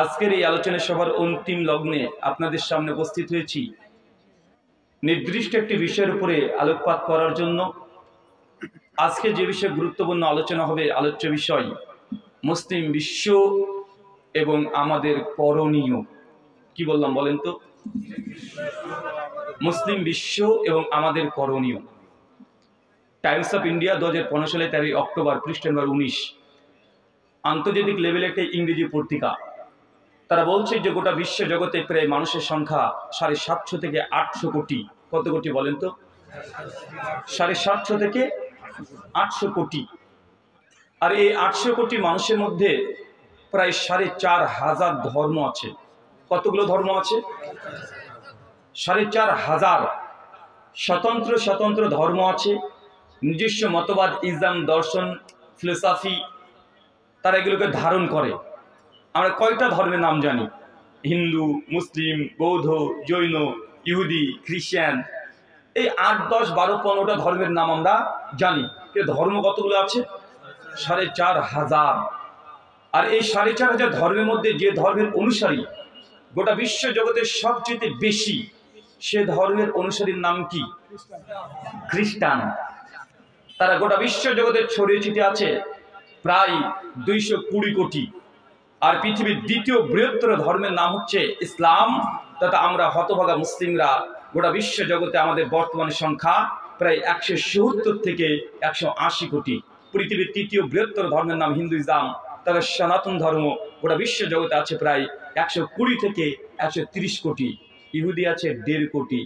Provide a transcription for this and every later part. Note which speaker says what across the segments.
Speaker 1: আজকের এই আলোচনা সভার অন্তিম লগ্নে আপনাদের সামনে উপস্থিত হয়েছি নির্দিষ্ট একটি বিষয়ের উপরে আলোকপাত করার জন্য। আজকে যে বিষয়ে গুরুত্বপূর্ণ আলোচনা হবে, আলোচ্য বিষয় মুসলিম বিশ্ব এবং আমাদের করণীয়। কি বললাম বলেন তো? মুসলিম বিশ্ব এবং আমাদের করণীয়। টাইমস অফ ইন্ডিয়া 2015 সালে 13 অক্টোবর, পৃষ্ঠা নম্বর 19, আন্তর্জাতিক লেভেলে একটা ইংরেজি পত্রিকা। তারা বলছে যে গোটা বিশ্ব জগতে প্রায় মানুষের সংখ্যা 750 থেকে 800 কোটি। কত কোটি বলেন তো? 750 থেকে 800 কোটি। আর এই 800 কোটি মানুষের মধ্যে প্রায় 4500 ধর্ম আছে। কতগুলো ধর্ম আছে? 4500 স্বতন্ত্র স্বতন্ত্র ধর্ম আছে। নিজস্ব মতবাদ, ইসলাম, দর্শন, ফিলোসফি, তারা এগুলোকে ধারণ করে। আমরা কয়টা ধর্মের নাম জানি? হিন্দু, মুসলিম, বৌদ্ধ, জৈন, ইহুদি, খ্রিস্টান, এই 8, 10, 12, 15টা ধর্মের নাম আমরা জানি। ধর্ম কতগুলো আছে? 4500। আর এই 4500 ধর্মের মধ্যে যে ধর্মের অনুসারী গোটা বিশ্ব জগতের সবচেয়ে বেশি, সে ধর্মের অনুসারীর নাম কি? খ্রিস্টান। তারা গোটা বিশ্ব জগতের ছড়িয়ে ছিটে আছে প্রায় 220 কোটি। আর পৃথিবীর দ্বিতীয় বৃহত্তর ধর্মের নাম হচ্ছে ইসলাম, তথা আমরা হতভাগা মুসলিমরা গোটা বিশ্ব জগতে আমাদের বর্তমানে সংখ্যা প্রায় 170 থেকে 180 কোটি। পৃথিবীর তৃতীয় বৃহত্তর ধর্মের নাম হিন্দুইজম, তথা সনাতন ধর্ম গোটা বিশ্ব জগতে আছে প্রায় 120 থেকে 130 কোটি। ইহুদি আছে 1.5 কোটি,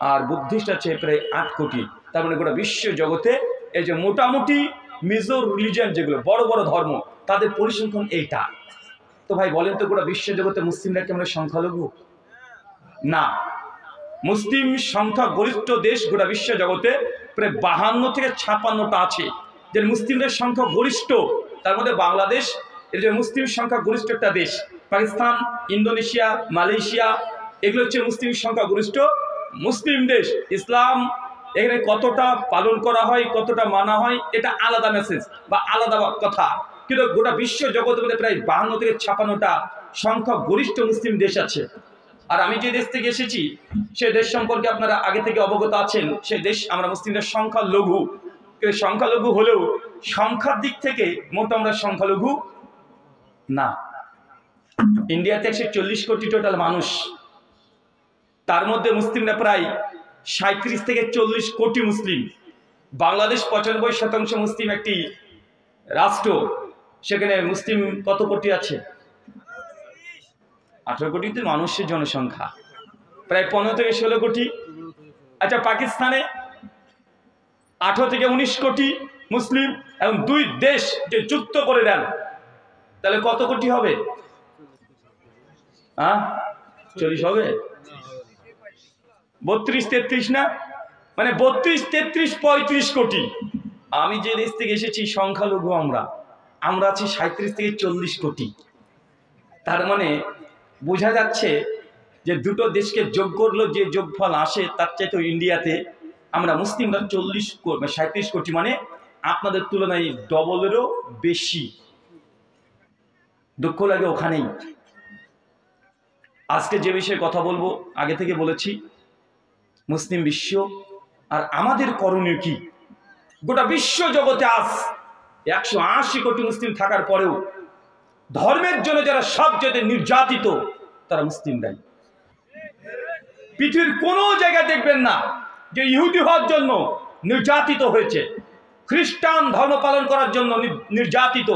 Speaker 1: আর বুদ্ধিস্ট আছে প্রায় 8 কোটি। তার মানে গোটা বিশ্ব জগতে এই যে মোটামুটি মেজর রিলিজিয়ন, যেগুলো বড় বড় ধর্ম, তাদের পরিসংখ্যান এইটা। তো ভাই বলেন তো, গোটা বিশ্ব জগতে মুসলিমরা কি আমরা সংখ্যালঘু? না। মুসলিম সংখ্যা গরিষ্ঠ দেশ গোটা বিশ্ব জগতে প্রায় 52 থেকে 56টা আছে, যে মুসলিমদের সংখ্যা গরিষ্ঠ। তার মধ্যে বাংলাদেশ এর যে মুসলিম সংখ্যা গরিষ্ঠ একটা দেশ। পাকিস্তান, ইন্দোনেশিয়া, মালয়েশিয়া, এগুলো হচ্ছে মুসলিম সংখ্যা গরিষ্ঠ মুসলিম দেশ। ইসলাম এখানে কতটা পালন করা হয়, কতটা মানা হয়, এটা আলাদা মেসেজ বা আলাদা কথা। কিন্তু গোটা বিশ্ব জগতের মধ্যে প্রায় 52 থেকে 56টা সংখ্যা গরিষ্ঠ মুসলিম দেশ আছে। আর আমি যে দেশ থেকে এসেছি সে দেশ সম্পর্কে আপনারা আগে থেকে অবগত আছেন। সে দেশ আমরা মুসলিমদের সংখ্যালঘু। সংখ্যালঘু হলেও সংখ্যার দিক থেকে মোট আমরা সংখ্যালঘু না। ইন্ডিয়াতে 140 কোটি টোটাল মানুষ, তার মধ্যে মুসলিমরা প্রায় 37 থেকে 40 কোটি মুসলিম। বাংলাদেশ 95% মুসলিম একটি রাষ্ট্র, সেখানে মুসলিম কত কোটি আছে? 18 কোটিতে মানুষের জনসংখ্যা প্রায় 15 থেকে 16 কোটি। আচ্ছা, পাকিস্তানে 18 থেকে 19 কোটি মুসলিম, এবং 2 দেশ যে যুক্ত করে দেন, তাহলে কত কোটি হবে? 40 হবে? 32, 33 না? মানে 32, 33, 35 কোটি। আমি যে দেশ থেকে এসেছি সংখ্যালঘু আমরা আছি 37 থেকে 40 কোটি। তার মানে বোঝা যাচ্ছে যে দুটো দেশকে যোগ করলো যে যোগফল আসে, তার চাইতে ইন্ডিয়াতে আমরা মুসলিমরা 37 কোটি, মানে আপনাদের তুলনায় ডবলেরও বেশি। দুঃখ লাগে ওখানেই। আজকে যে বিষয়ে কথা বলবো, আগে থেকে বলেছি, মুসলিম বিশ্ব আর আমাদের করণীয় কি। গোটা বিশ্ব জগতে আজ 180 কোটি মুসলিম থাকার পরেও ধর্মের জন্য যারা সবচেয়ে নির্যাতিত, তারা মুসলিমরাই। পৃথিবীর কোনো জায়গায় দেখবেন না যে ইহুদি হওয়ার জন্য নির্যাতিত হয়েছে, খ্রিস্টান ধর্ম পালন করার জন্য নির্যাতিত,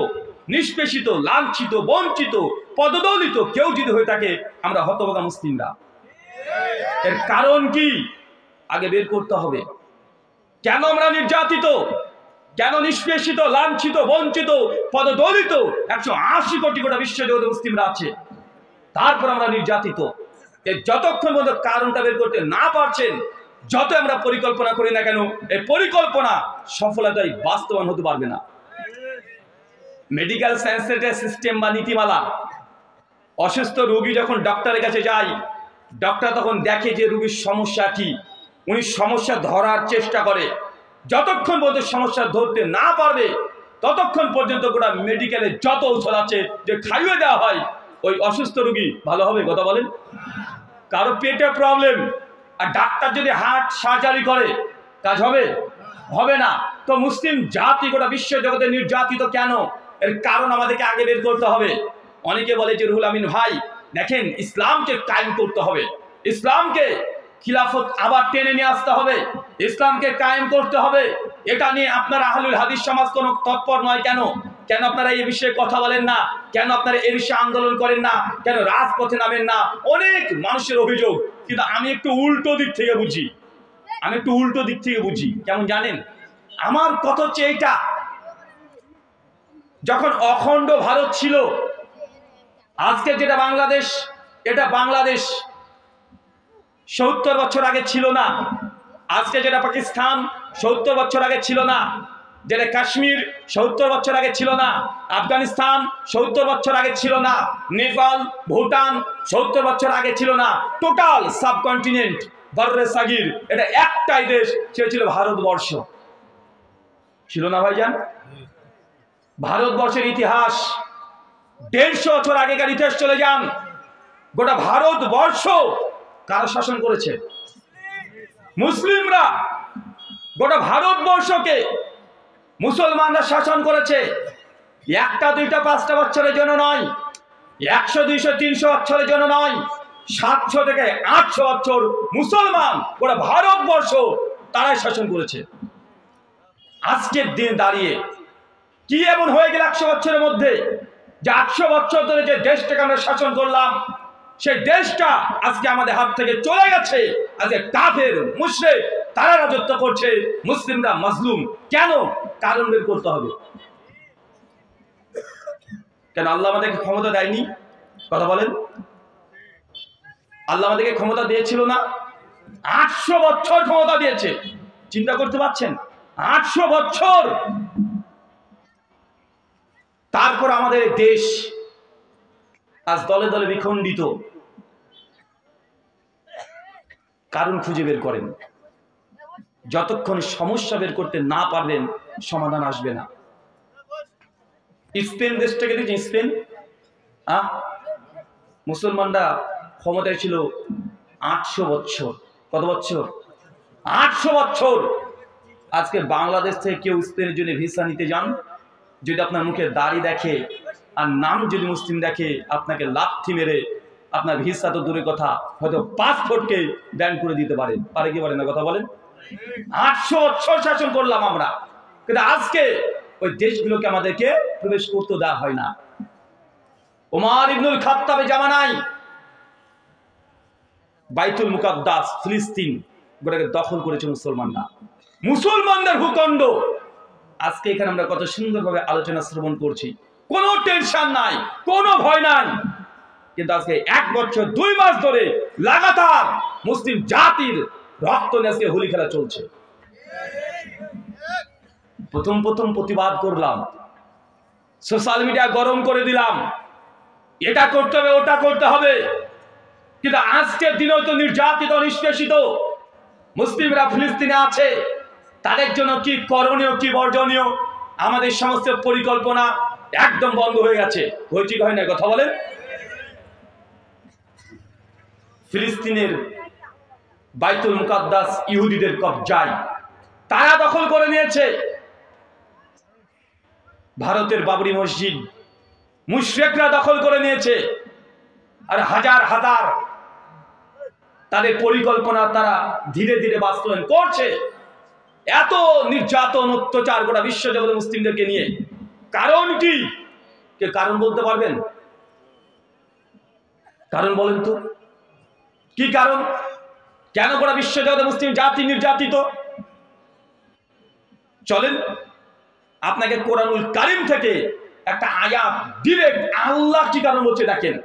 Speaker 1: নিষ্পেষিত, লাঞ্ছিত, বঞ্চিত, পদদলিত কেউ যদি হয়ে থাকে, আমরা হতভাগা মুসলিমরা। এর কারণ কি আগে বের করতে হবে। কেন আমরা নির্যাতিত, কেন নিষ্পেষিত, লাঞ্ছিত, বঞ্চিত, পদদলিত 180 কোটি গোটা বিশ্ব জগতে মুসলিমরা আছে, তারপর আমরা নির্যাতিত। এর যতক্ষণ পর্যন্ত কারণটা বের করতে না পারছেন, যত আমরা পরিকল্পনা করি না কেন, এই পরিকল্পনা সফলতায় বাস্তবায়ন হতে পারবে না। মেডিকেল সায়েন্সের যে সিস্টেম বা নীতিমালা, অসুস্থ রোগী যখন ডক্টরের কাছে যায়, ডক্টর তখন দেখে যে রোগীর সমস্যা কি, উনি সমস্যা ধরার চেষ্টা করে। যতক্ষণ পর্যন্ত সমস্যা ধরতে না পারবে, ততক্ষণ পর্যন্ত গোটা মেডিকেলে যত ঔষধ আছে যে খাইয়ে দেওয়া হয়, ওই অসুস্থ রোগী ভালো হবে? কথা বলেন। কারো পেটে প্রবলেম, আর ডাক্তার যদি হার্ট সার্জারি করে, কাজ হবে? হবে না। তো মুসলিম জাতি গোটা বিশ্ব জগতে নির্যাতিত কেন? এর কারণ আমাদেরকে আগে বের করতে হবে। অনেকে বলে যে রুহুল আমিন ভাই দেখেন, ইসলামকে কায়েম করতে হবে, ইসলামকে খিলাফত আবার টেনে নিয়ে আসতে হবে, ইসলামকে কায়েম করতে হবে। এটা নিয়ে আপনারা আহলুল হাদিস সমাজ কোনো তৎপর নয় কেন? কেন আপনারা এই বিষয়ে কথা বলেন না? কেন আপনারা এই বিষয়ে আন্দোলন করেন না? কেন রাজপথে নামেন না? অনেক মানুষের অভিযোগ, কিন্তু আমি একটু উল্টো দিক থেকে বুঝি। কেমন জানেন? আমার কথা হচ্ছে এইটা, যখন অখণ্ড ভারত ছিল, আজকে যেটা বাংলাদেশ, এটা বাংলাদেশ 70 বছর আগে ছিল না। আজকে যেটা পাকিস্তান 70 বছর আগে ছিল না, যেটা কাশ্মীর 70 বছর আগে ছিল না, আফগানিস্তান 70 বছর আগে ছিল না, নেপাল ভুটান 70 বছর আগে ছিল না। টোটাল সাবকন্টিনেন্ট বর্রে সাগির এটা একটাই দেশ, সে ছিল ভারতবর্ষ। ছিল না ভাইজান? ভারতবর্ষের ইতিহাস 150 বছর আগেকার ইতিহাস চলে যান, গোটা ভারতবর্ষ কারা শাসন করেছে? মুসলিমরা। গোটা ভারতবর্ষকে মুসলমানরা শাসন করেছে। একটা দুইটা পাঁচটা বছরের জন্য নয়, 100 200 300 বছরের জন্য নয়, 700 থেকে 800 বছর মুসলমান গোটা ভারতবর্ষ তারাই শাসন করেছে। আজকের দিনে দাঁড়িয়ে কি এমন হয়ে গেল 100 বছরের মধ্যে, যে 800 বছর ধরে যে দেশটাকে আমরা শাসন করলাম, সেই দেশটা আজকে আমাদের হাত থেকে চলে গেছে। আজকে কাফের মুশরিক তারা রাজত্ব করছে, মুসলিমরা মাজলুম। কেন? কারণ বের করতে হবে। কেন আল্লাহ আমাদেরকে ক্ষমতা দেয়নি? কথা বলেন। আল্লাহ আমাদেরকে ক্ষমতা দিয়েছিল না? 800 বছর ক্ষমতা দিয়েছে। চিন্তা করতে পারছেন? 800 বছর। তারপর আমাদের দেশ আজ দলে দলে বিখণ্ডিত। কারণ খুঁজে বের করেন। যতক্ষণ সমস্যা বের করতে না পারবেন সমাধান আসবে না। স্পেন দেশটাকে দেখছেন, স্পেন মুসলমানরা ক্ষমতায় ছিল 800 বছর। কত বছর? 800 বছর। আজকে বাংলাদেশ থেকে কেউ স্পেনের জন্য ভিসা নিতে যান, যদি আপনার মুখে দাড়ি দেখে আর নাম যদি মুসলিম দেখে, আপনাকে লাথি মেরে আপনার ভিসা তো দূরের কথা, হয়তো পাসপোর্টকে ব্যান করে দিতে পারে। পারে কি পারে না? কথা বলেন। 800 বছর শাসন করলাম আমরা, কিন্তু আজকে ওই দেশগুলোকে আমাদেরকে প্রবেশ করতে দেওয়া হয় না। ওমর ইবনুল খাত্তাবের জামানায় বাইতুল মুকাদ্দাস ফিলিস্তিন গোটাকে দখল করেছে মুসলমানরা, মুসলমানদের ভূখণ্ড। আজকে এখানে আমরা কত সুন্দরভাবে আলোচনা শ্রবণ করছি, কোনো টেনশন নাই, কোনো ভয় নাই। কিন্তু আজকে 1 বছর 2 মাস ধরে লাগাতার মুসলিম জাতির রক্ত নিয়ে হোলি খেলা চলছে। প্রথম প্রতিবাদ করলাম, সোশ্যাল মিডিয়া গরম করে দিলাম, এটা করতে হবে ওটা করতে হবে, কিন্তু আজকের দিনেও তো নির্যাতিত নিষ্পেষিত মুসলিমরা ফিলিস্তিনে আছে। তাদের জন্য কি করণীয়, কি বর্জনীয়, আমাদের সমস্ত পরিকল্পনা একদম বন্ধ হয়ে গেছে। হয়েছে কি হয় না? কথা বলেন। ফিলিস্তিনের বাইতুল মুকাদ্দাস ইহুদিদের কবজায়, তারা দখল করে নিয়েছে। ভারতের বাবরি মসজিদ মুশরিকরা দখল করে নিয়েছে। আর হাজার হাজার তাদের পরিকল্পনা তারা ধীরে ধীরে বাস্তবায়ন করছে। এত নির্যাতন অত্যাচার গোটা বিশ্বজগতের মুসলিমদেরকে নিয়ে। কারণ কি? কে কারণ বলতে পারবেন? কারণ বলেন তো, কি কারণ? কেন গোটা বিশ্বজগতের মুসলিম জাতি নির্যাতিত? চলেন আপনাকে কোরআনুল কারীম থেকে একটা আয়াত ডিরেক্ট আল্লাহ কি কারণ বলছে দেখেন।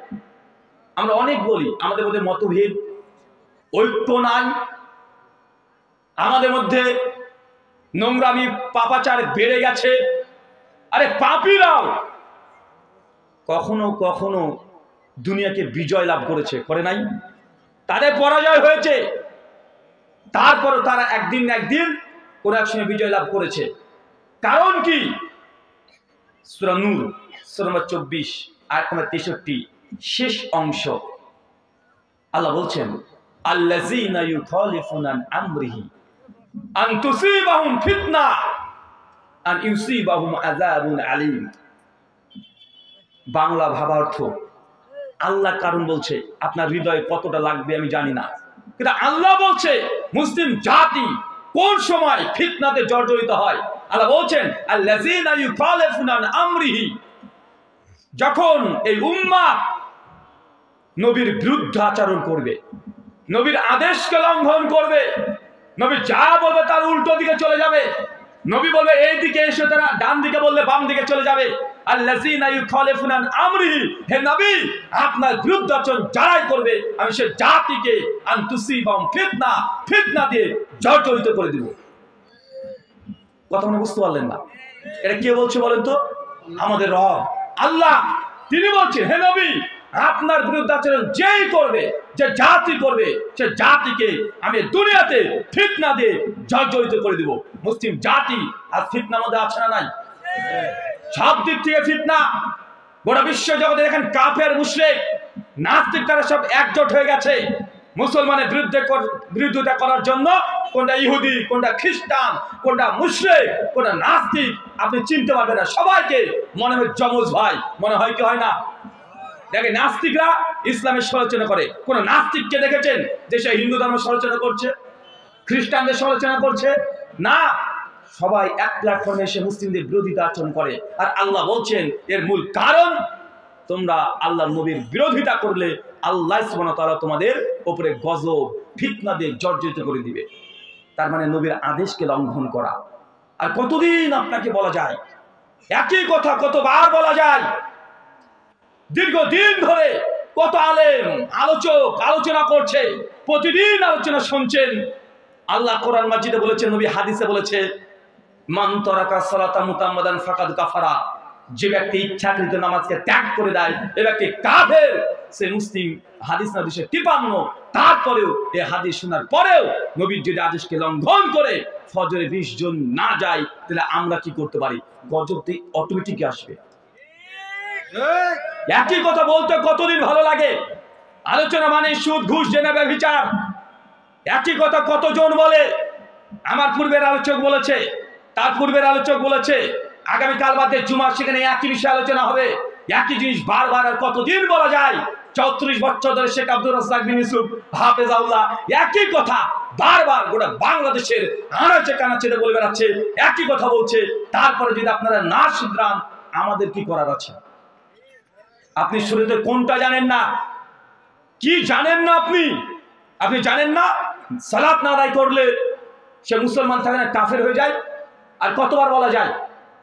Speaker 1: আমরা অনেক বলি আমাদের মধ্যে মতভেদ, ঐক্য নাই, আমাদের মধ্যে নোংরামি পাপাচার বেড়ে গেছে। আরে পাপীরাও কখনো কখনো দুনিয়াকে বিজয় লাভ করেছে, করে নাই? তাদের পরাজয় হয়েছে, তারপরও তারা একদিন না একদিন কোন এক সময় বিজয় লাভ করেছে। কারণ কি? সূরা নূর সূরা নম্বর 24 আয়াত নম্বর 63 শেষ অংশ আল্লাহ বলছেন আল্লাযীনা ইউখালিফুনা আন আমরিহি আন তুসিবাহুম ফিতনা আন ইউসিবাহুম আযাবুন আলীম। বাংলা ভাবার্থ, আল্লাহ কারণ বলছে, আপনার হৃদয়ে কতটা লাগবে আমি জানি না, কিন্তু আল্লাহ বলছে মুসলিম জাতি কোন সময় ফিতনাতে জর্জরিত হয়। আল্লাহ বলছেন আল্লাযীনা ইউখালিফুনা আন আমরিহি, যখন এই উম্মাহ নবীর বিরুদ্ধে আচরণ করবে, নবীর আদেশকে লঙ্ঘন করবে, নবী যা বলবে তার উল্টো দিকে চলে যাবে, নবী বলবে এই দিকে এসে তারা ডান দিকে বললে বাম দিকে চলে যাবে। আল্লাযীনা ইউখালিফুনা আন আমরিহি, হে নবী আপনার বিরুদ্ধে আচরণ যারাই করবে আমি সে জাতিকে আন তুসিবাহুম ফিতনা, ফিতনা দিয়ে জর্জরিত করে দিব। কথা মনে বুঝতে পারলেন না? এটা কে বলছে বলেন তো? আমাদের রব আল্লাহ। তিনি বলছেন হে নবী আপনার বিরুদ্ধে আচরণ যেই করবে, যে জাতি করবে, সে জাতিকে আমি দুনিয়াতে ফিতনা দিয়ে জর্জরিত করে দিব। মুসলিম জাতি আর ফিতনার মধ্যে আছে না নাই? সব দিক থেকে ফিতনা। গোটা বিশ্ব জগতে দেখেন কাফের মুশরিক নাস্তিক তারা সব একজোট হয়ে গেছে মুসলমানের বিরুদ্ধে করার জন্য। কোনটা ইহুদি, কোনটা খ্রিস্টান, কোনটা মুশরিক, কোনটা নাস্তিক আপনি চিনতে পারবেন না। সবাইকে মনে হয় যমজ ভাই, মনে হয় কি হয় না? দেখে নাস্তিকরা ইসলামের সমালোচনা করে, কোন নাস্তিককে দেখেছেন যে সে হিন্দু ধর্ম সমালোচনা করছে, খ্রিস্টানদের সমালোচনা করছে? না, সবাই এক প্ল্যাটফর্মে এসে মুসলিমদের বিরোধিতা আচরণ করে। আর আল্লাহ বলছেন এর মূল কারণ তোমরা আল্লাহর নবীর বিরোধিতা করলে আল্লাহ সুবহানাহু ওয়া তাআলা তোমাদের উপরে গজব ফিতনা দিয়ে জর্জরিত করে দিবে। তার মানে নবীর আদেশকে লঙ্ঘন করা। আর কতদিন আপনাকে বলা যায় একই কথা, কতবার বলা যায়? দীর্ঘদিন ধরে কত আলেম আলোচক আলোচনা করছে, প্রতিদিন আলোচনা শুনছেন। আল্লাহ কোরআন মাজিদে বলেছে, নবী হাদিসে বলেছে মান তারাকা সালাতা মুতাম্মাদান ফাকাদ কাফারা, যে ব্যক্তি ইচ্ছাকৃত নামাজকে ত্যাগ করে দেয় এ ব্যক্তি কাফের। সে মুসলিম হাদিস না 253। তারপরেও এই হাদিস শোনার পরেও নবীর যদি আদেশকে লঙ্ঘন করে ফজরে 20 জন না যায়, তাহলে আমরা কি করতে পারি? গজব অটোমেটিক আসবে। একই কথা বলতে কতদিন ভালো লাগে? আলোচনা মানে সুদ ঘুষ জেনা ব্যভিচার। একই কথা কতজন বলে। আমার পূর্বের আলোচক বলেছে, তার পূর্বের আলোচক বলেছে, আগামীকাল বাদে জুমা সেখানে একই বিষয়ে আলোচনা হবে। একই জিনিস বারবার আর কতদিন বলা যায়? 34 বছর ধরে শেখ আব্দুর রাজ্জাক বিন ইউসুফ হাফেজাউল্লাহ একই কথা বারবার গোটা বাংলাদেশের আনাচে কানাচে বলে বেড়াচ্ছে, একই কথা বলছে। তারপরে যদি আপনারা না শুধরান আমাদের কি করার আছে? আপনি শুরুতে কোনটা জানেন না? কি জানেন না আপনি? আপনি জানেন না সালাত না আদায় করলে সে মুসলমান থাকে না, কাফের হয়ে যায়? আর কতবার বলা যায়,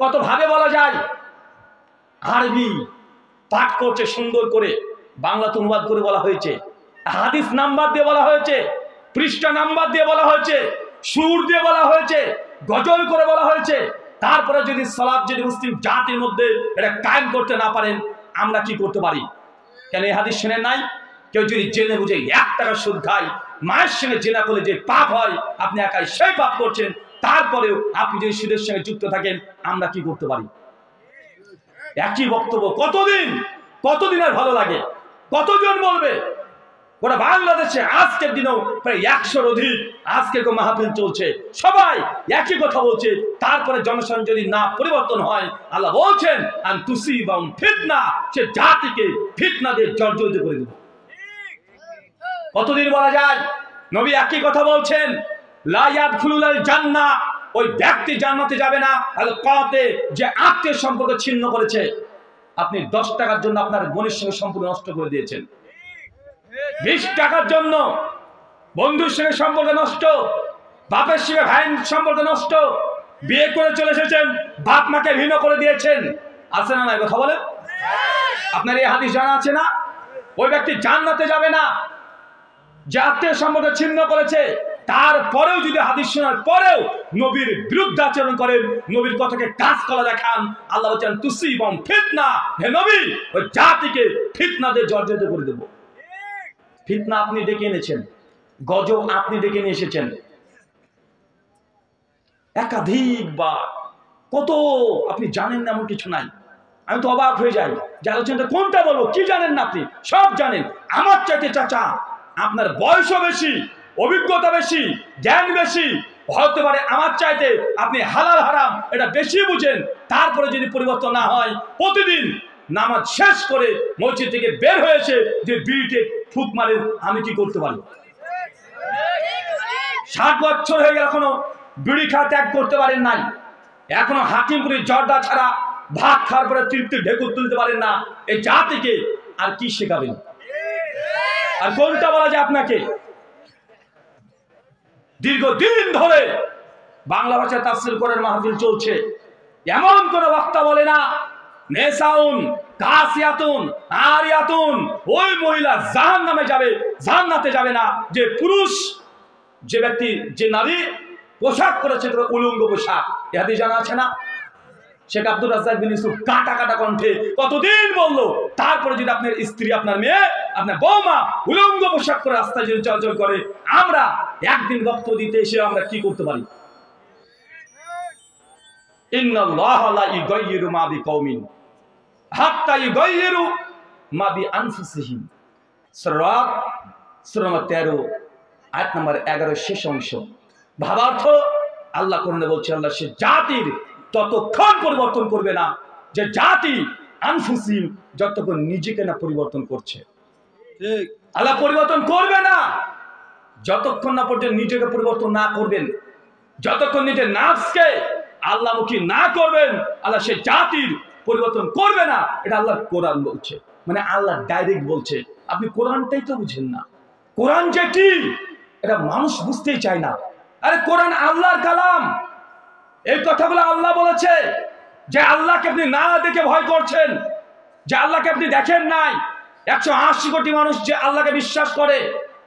Speaker 1: কত ভাবে বলা যায়। আরবি পাঠ করছে সুন্দর করে, বাংলাতে অনুবাদ করে বলা হয়েছে, হাদিস নাম্বার দিয়ে বলা হয়েছে, পৃষ্ঠা নাম্বার দিয়ে বলা হয়েছে, সুর দিয়ে বলা হয়েছে, গজল করে বলা হয়েছে। তারপরে যদি সালাত যদি মুসলিম জাতির মধ্যে এটা কায়েম করতে না পারেন আমরা কি করতে পারি? কেন এই হাদিস শুনেন নাই? কেউ যদি জেনে বুঝে 1 টাকা সুদ খায়, মায়ের সঙ্গে জেনা করলে যে পাপ হয় আপনি একাই সেই পাপ করছেন। তারপরেও আপনি যদি সুদের সঙ্গে যুক্ত থাকেন আমরা কি করতে পারি? একই বক্তব্য কতদিন আর ভালো লাগে? কতজন বলবে? গোটা বাংলাদেশে আজকের দিনেও প্রায় 100-র অধিক আজকের মাহফিল চলছে, সবাই একই কথা বলছে। তারপরে জনসন যদি না পরিবর্তন হয় আল্লাহ বলছেন আন তুসিবাহুম ফিতনা, সে জাতিকে ফিতনা দিয়ে জর্জরিত করে দেব। কতদিন বলা যায়? নবী একই কথা বলছেন লা ইয়াদখুলুল জান্নাহ, ওই ব্যক্তি জান্নাতে যাবে না আল কাতে, যে আত্মীয় সম্পর্ক ছিন্ন করেছে। আপনি 10 টাকার জন্য আপনার বোনের সঙ্গে সম্পর্ক নষ্ট করে দিয়েছেন, 20 টাকার জন্য বন্ধুর সঙ্গে সম্পর্ক নষ্ট, বাপের সঙ্গে ভাইয়ের সম্পর্ক নষ্ট, বিয়ে করে চলে এসেছেন বাপ মাকে ঘৃণা করে দিয়েছেন। আছে না? কথা বলেন। আপনার এই হাদিস জানা আছে না? ওই ব্যক্তি জান্নাতে যাবে না যে আত্মীয় সম্পর্ক ছিন্ন করেছে। তারপরেও যদি হাদিস শোনার পরেও নবীর বিরুদ্ধে আচরণ করেন, নবীর কথাকে কাজ করা দেখান, আল্লাহ বলেন তুসিবাহুম ফিতনা, হে নবী ওই জাতিকে ফিতনা দিয়ে জর্জরিত করে দেব। ফিতনা আপনি ডেকে এনেছেন, গজব আপনি ডেকে নিয়ে এসেছেন একাধিকবার। কত আপনি জানেন না এমন কিছু নাই। আমি তো অবাক হয়ে যাই যে আলোচনাটা কোনটা বলবো, কি জানেন না আপনি? সব জানেন। আমার চাইতে চাচা আপনার বয়সও বেশি, অভিজ্ঞতা বেশি, জ্ঞান বেশি, হতে পারে আমার চাইতে আপনি হালাল হারাম এটা বেশি বুঝেন। তারপরে যদি পরিবর্তন না হয়, প্রতিদিন নামাজ শেষ করে মসজিদ থেকে বের হয়েছে যে বিড়িতে ফুক মারেন, আমি কি করতে পারি? 60 বছর হয়ে গেল এখনো বিড়ি খাওয়া ত্যাগ করতে পারেন নাই। এখনো হাকিমপুরি জর্দা ছাড়া ভাত খাওয়ার পরে তৃপ্তি ঢেকুর তুলতে পারেন না। এই জাতিকে আর কি শেখাবেন? আর কোনটা বলা যায় আপনাকে? দীর্ঘদিন ধরে বাংলা ভাষায় তাফসীর কোরআন মাহফিল চলছে, এমন কোন বক্তা বলে না নেসাউন কাসিয়াতুন আরিয়াতুন ওই মহিলা জাহান্নামে যাবে, জান্নাতে যাবে না। যে পুরুষ, যে ব্যক্তি, যে নারী পোশাক করেছে উলঙ্গ পোশাক, এ হাদিস জানা আছে না? শেখ আব্দুর রাজ্জাক বিন ইউসুফ কাটা কাটা কণ্ঠে কতদিন বললো। তারপরে যদি আপনার স্ত্রী, আপনার মেয়ে, আপনার বৌমা উলঙ্গ পোশাক করে রাস্তায় যদি চলাচল করে, আমরা একদিন বক্তব্য দিতে এসে আমরা কি করতে পারি? ইন্নাল্লাহা লা ইউগাইয়িরু মা বিকওমিন হাত্তা ইউগাইয়িরু মা বিআনফুসিহিম। সূরা 13 আয়াত নম্বর 11 শেষ অংশ। ভাবার্থ আল্লাহ কোরআনে বলছে, আল্লাহ সে জাতির ততক্ষণ পরিবর্তন করবে না যে জাতি আনফুসিহিম যতক্ষণ নিজেকে না পরিবর্তন করছে। ঠিক, আল্লাহ পরিবর্তন করবে না যতক্ষণ না পর্যন্ত নিজেকে পরিবর্তন না করবেন, যতক্ষণ নিজের নাফসকে আল্লাহমুখী না করবেন, আল্লাহ সে জাতির পরিবর্তন করবে না। এটা আল্লাহর কোরআন বলছে, মানে আল্লাহ ডাইরেক্ট বলছে। আপনি কোরআনটাই তো বুঝেন না। কোরআন যে কি এটা মানুষ বুঝতেই চায় না। আরে কোরআন আল্লাহর কালাম। এই কথাগুলো আল্লাহ বলেছে। যে আল্লাহকে আপনি না দেখে ভয় করছেন, যে আল্লাহকে আপনি দেখেন নাই, 180 কোটি মানুষ যে আল্লাহকে বিশ্বাস করে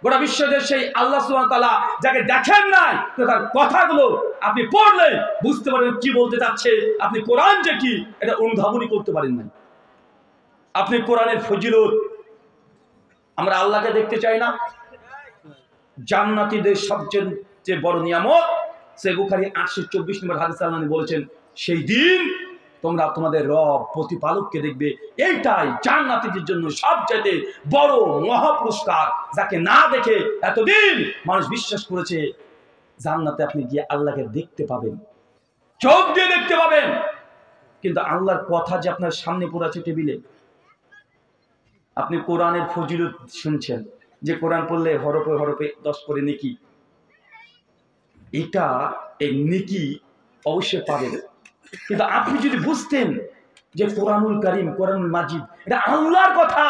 Speaker 1: গোটা বিশ্বের সেই আল্লাহ সুবহানাহু ওয়া তাআলা যাকে দেখেন নাই, তো তার কথাগুলো আপনি পড়লে বুঝতে পারবেন কি বলতে চাচ্ছে। আপনি কোরআন যে কি এটা অনুধাবনই করতে পারেন নাই। আপনি কোরআনের ফজিলত, আমরা আল্লাহকে দেখতে চাই না। জান্নাতীদের সবচেয়ে বড় নিয়ামত, সহিহ বুখারী 824 নম্বর হাদিসে আল্লাহ বলেছেন, সেই দিন তোমরা তোমাদের রব প্রতিপালককে দেখবে। এইটাই জান্নাতীদের জন্য সবচেয়ে বড় মহাপুরস্কার, যাকে না দেখে এতদিন মানুষ বিশ্বাস করেছে। জান্নাতে আপনি গিয়ে আল্লাহকে দেখতে পাবেন, চোখ দিয়ে দেখতে পাবেন। কিন্তু আল্লাহর কথা যে আপনার সামনে পড়ে আছে টেবিলে, আপনি কোরআনের ফজিলত শুনছেন যে কোরআন পড়লে হরফে হরফে 10 করে নেকি, এটা এই নেকি অবশ্যই পাবেন। কিন্তু আপনি যদি বুঝতেন যে কোরআনুল কারীম, কোরআনুল মাজিদ এটা আল্লাহর কথা,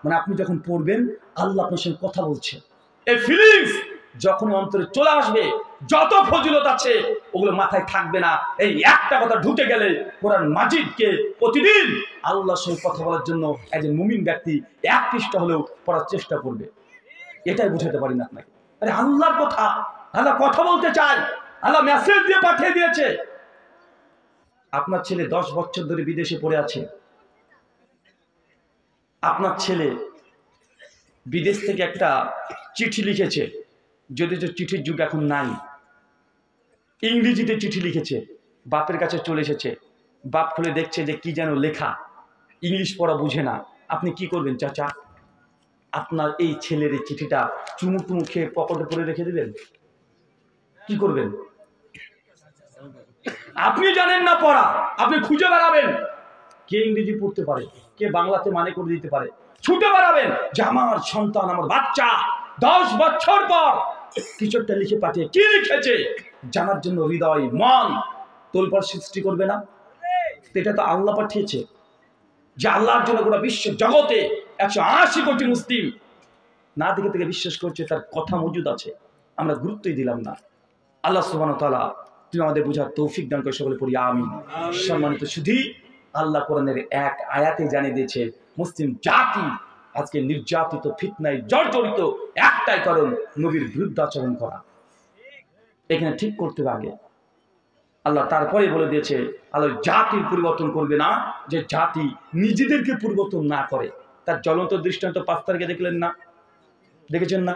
Speaker 1: মানে আপনি যখন পড়বেন আল্লাহ আপনার সঙ্গে কথা বলছে, এই ফিলিংস যখন অন্তরে চলে আসবে, যত ফজিলত আছে ওগুলো মাথায় থাকবে না। এই একটা কথা ঢুকে গেলে কোরআন মাজিদকে প্রতিদিন আল্লাহর সঙ্গে কথা বলার জন্য একজন মুমিন ব্যক্তি 1 পৃষ্ঠা হলেও পড়ার চেষ্টা করবে। এটাই বুঝাতে পারি না আপনাকে। আরে আল্লাহর কথা, আল্লাহ কথা বলতে চায়, আল্লাহ মেসেজ দিয়ে পাঠিয়ে দিয়েছে। আপনার ছেলে 10 বছর ধরে বিদেশে পড়ে আছে, আপনার ছেলে বিদেশ থেকে একটা চিঠি লিখেছে, যদিও চিঠির যুগ এখন নাই, ইংরেজিতে চিঠি লিখেছে, বাপের কাছে চলে এসেছে। বাপ খুলে দেখছে যে কি যেন লেখা, ইংলিশ পড়া বুঝে না। আপনি কি করবেন চাচা? আপনার এই ছেলের এই চিঠিটা চুমু টুমু খেয়ে পকেটে পরে রেখে দিবেন? কি করবেন? আপনি জানেন না পড়া, আপনি খুঁজে বেড়াবেন কে ইংরেজি পড়তে পারে, কে বাংলাতে মানে করে দিতে পারে। ছুটে বেড়াবেন যে আমার সন্তান, আমার বাচ্চা 10 বছর পর কিছু একটা লিখে পাঠিয়ে কি লিখেছে জানার জন্য হৃদয় মন তোলপাড় সৃষ্টি করবে না? এটা তো আল্লাহ পাঠিয়েছে। যে আল্লাহর জন্য গোটা বিশ্ব জগতে 180 কোটি মুসলিম না দেখে থেকে বিশ্বাস করছে, তার কথা মজুদ আছে, আমরা গুরুত্বই দিলাম না। আল্লাহ সুবহানাহু ওয়া তাআলা তুমি আমাদের বুঝার তৌফিক দান করে, সকলে পড়ি আমিন। সম্মানিত সুধী, আল্লাহ কোরআনের এক আয়াতে জানিয়ে দিয়েছে মুসলিম জাতি আজকে নির্যাতিত, ফিতনায় জর্জরিত, একটাই কারণ নবীর বিরুদ্ধাচরণ করা। এখানে ঠিক করতে হবে আগে। আল্লাহ তারপরে বলে দিয়েছে আল্লাহ জাতির পরিবর্তন করবে না যে জাতি নিজেদেরকে পরিবর্তন না করে। তার জ্বলন্ত দৃষ্টান্ত 5 তারিখে দেখলেন না? দেখেছেন না?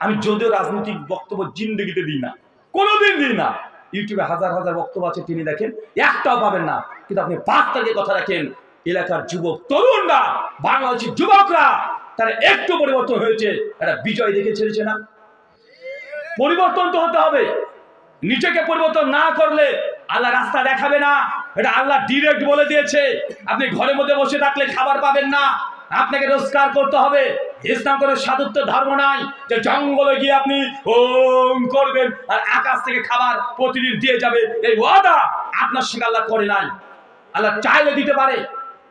Speaker 1: আমি যদিও রাজনৈতিক বক্তব্য জিন্দেগিতে দিই না, কোনোদিন দিই না। ইউটিউবে হাজার হাজার বক্তব্য আছে, তিনি দেখেন একটাও পাবেন না। কিন্তু আপনি 5 তারিখের কথা রাখেন, এলাকার যুবক তরুণরা, বাংলাদেশের যুবকরা তারা একটু পরিবর্তন হয়েছে, একটা বিজয় দেখে ছেড়েছে না? পরিবর্তন তো হতে হবে। নিজেকে পরিবর্তন না করলে আল্লাহ রাস্তা দেখাবে না। এটা আল্লাহ ডিরেক্ট বলে দিয়েছে। আপনি ঘরের মধ্যে বসে থাকলে খাবার পাবেন না, আপনাকে রোজগার করতে হবে। ইসলাম করে সাধুত্ব ধর্ম নাই যে জঙ্গলে গিয়ে আপনি ওম করবেন আর আকাশ থেকে খাবার প্রতিদিন দিয়ে যাবে। এই ওয়াদা আপনার সঙ্গে আল্লাহ করে নাই। আল্লাহ চাইলে দিতে পারে,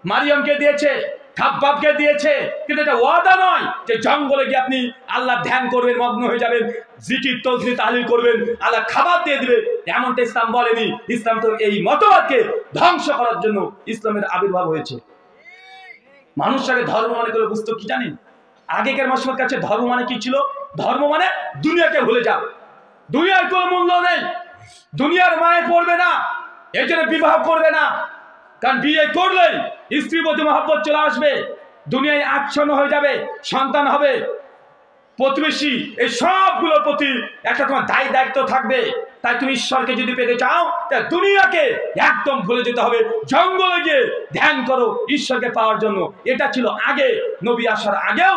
Speaker 1: মারিয়ামকে দিয়েছে, খাব্বাবকে দিয়েছে, কিন্তু এটা ওয়াদা নয় যে জঙ্গলে গিয়ে আপনি আল্লাহ ধ্যান করবেন, মগ্ন হয়ে যাবেন, জিকির তসবিহ তাহলিল করবেন, আল্লাহ খাবার দিয়ে দিবে। এমনটা ইসলাম বলেনি। ইসলাম তো এই মতবাদকে ধ্বংস করার জন্য ইসলামের আবির্ভাব হয়েছে। মানুষটাকে ধর্ম মানে করে বুঝতো কি জানেন? আগেকার মানুষের কাছে ধর্ম মানে কি ছিল? ধর্ম মানে দুনিয়াকে ভুলে যাও, দুনিয়ার কোনো মূল্য নেই, দুনিয়ার মায়ে পড়বে না, এই জন্য বিবাহ করবে না। কারণ বিয়ে করলেই স্ত্রীর প্রতি মহব্বত চলে আসবে, দুনিয়ায় আচ্ছন্ন হয়ে যাবে, সন্তান হবে, প্রতিবেশী, এই সবগুলোর প্রতি একটা তোমার দায়ী দায়িত্ব থাকবে। তাই তুমি ঈশ্বরকে যদি পেতে চাও তাহলে দুনিয়াকে একদম ভুলে যেতে হবে, জঙ্গলে গিয়ে ধ্যান করো ঈশ্বরকে পাওয়ার জন্য। এটা ছিল আগে, নবী আসার আগেও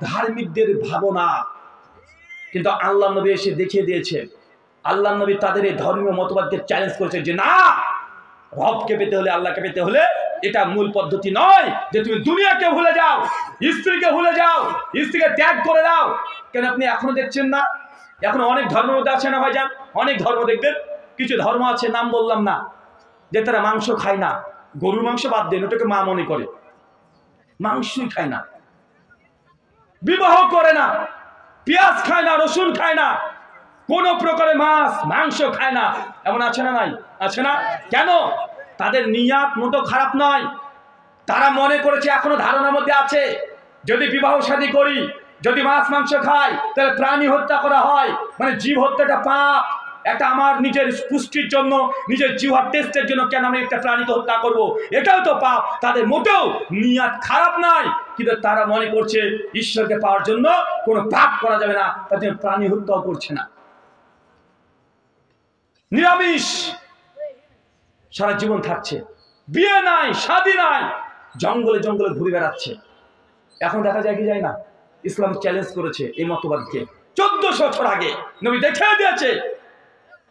Speaker 1: ধার্মিকদের ভাবনা। কিন্তু আল্লাহ নবী এসে দেখিয়ে দিয়েছে, আল্লাহ নবী তাদের এই ধর্মীয় মতবাদকে চ্যালেঞ্জ করেছে যে না, রবকে পেতে হলে, আল্লাহকে পেতে হলে এটা মূল পদ্ধতি নয় যে তুমি দুনিয়াকে ভুলে যাও, স্ত্রীকে ভুলে যাও, স্ত্রীকে ত্যাগ করে দাও। কেন আপনি এখনো দেখছেন না? এখন অনেক ধর্মের মধ্যে আছে না ভাইজান? অনেক ধর্ম দেখবেন, কিছু ধর্ম আছে, নাম বললাম না, যে তারা মাংস খায় না। গরুর মাংস বাদ দেন, ওটাকে মা মনে করে, মাংসই খায় না, বিবাহ করে না, পেঁয়াজ খায় না, রসুন খায় না, কোন প্রকারে মাছ মাংস খায় না। এমন আছে না? নাই? আছে না? কেন? তাদের নিয়াত মোটো খারাপ নয়। তারা মনে করেছে, এখনো ধারণার মধ্যে আছে, যদি বিবাহ শাদী করি, যদি মাছ মাংস খাই, তাহলে প্রাণী হত্যা করা হয়, মানে জীব হত্যাটা পাপ। একটা আমার নিজের পুষ্টির জন্য, নিজের জিহ্বার টেস্টের জন্য কেন আমি একটা প্রাণীকে হত্যা করব? এটাও তো পাপ। তাদের মোটেও নিয়াত খারাপ নয়, কিন্তু তারা মনে করছে ঈশ্বরকে পাওয়ার জন্য কোনো পাপ করা যাবে না, তার জন্য প্রাণী হত্যাও করছে না। নিরামিষ সারা জীবন থাকছে, বিয়ে নাই, শাদী নাই, জঙ্গলে জঙ্গলে ঘুরে বেড়াচ্ছে। এখন দেখা যায় কি যায় না? ইসলাম চ্যালেঞ্জ করেছে এই মতবাদকে 1400 বছর আগে নবী দেখিয়ে দিয়েছে।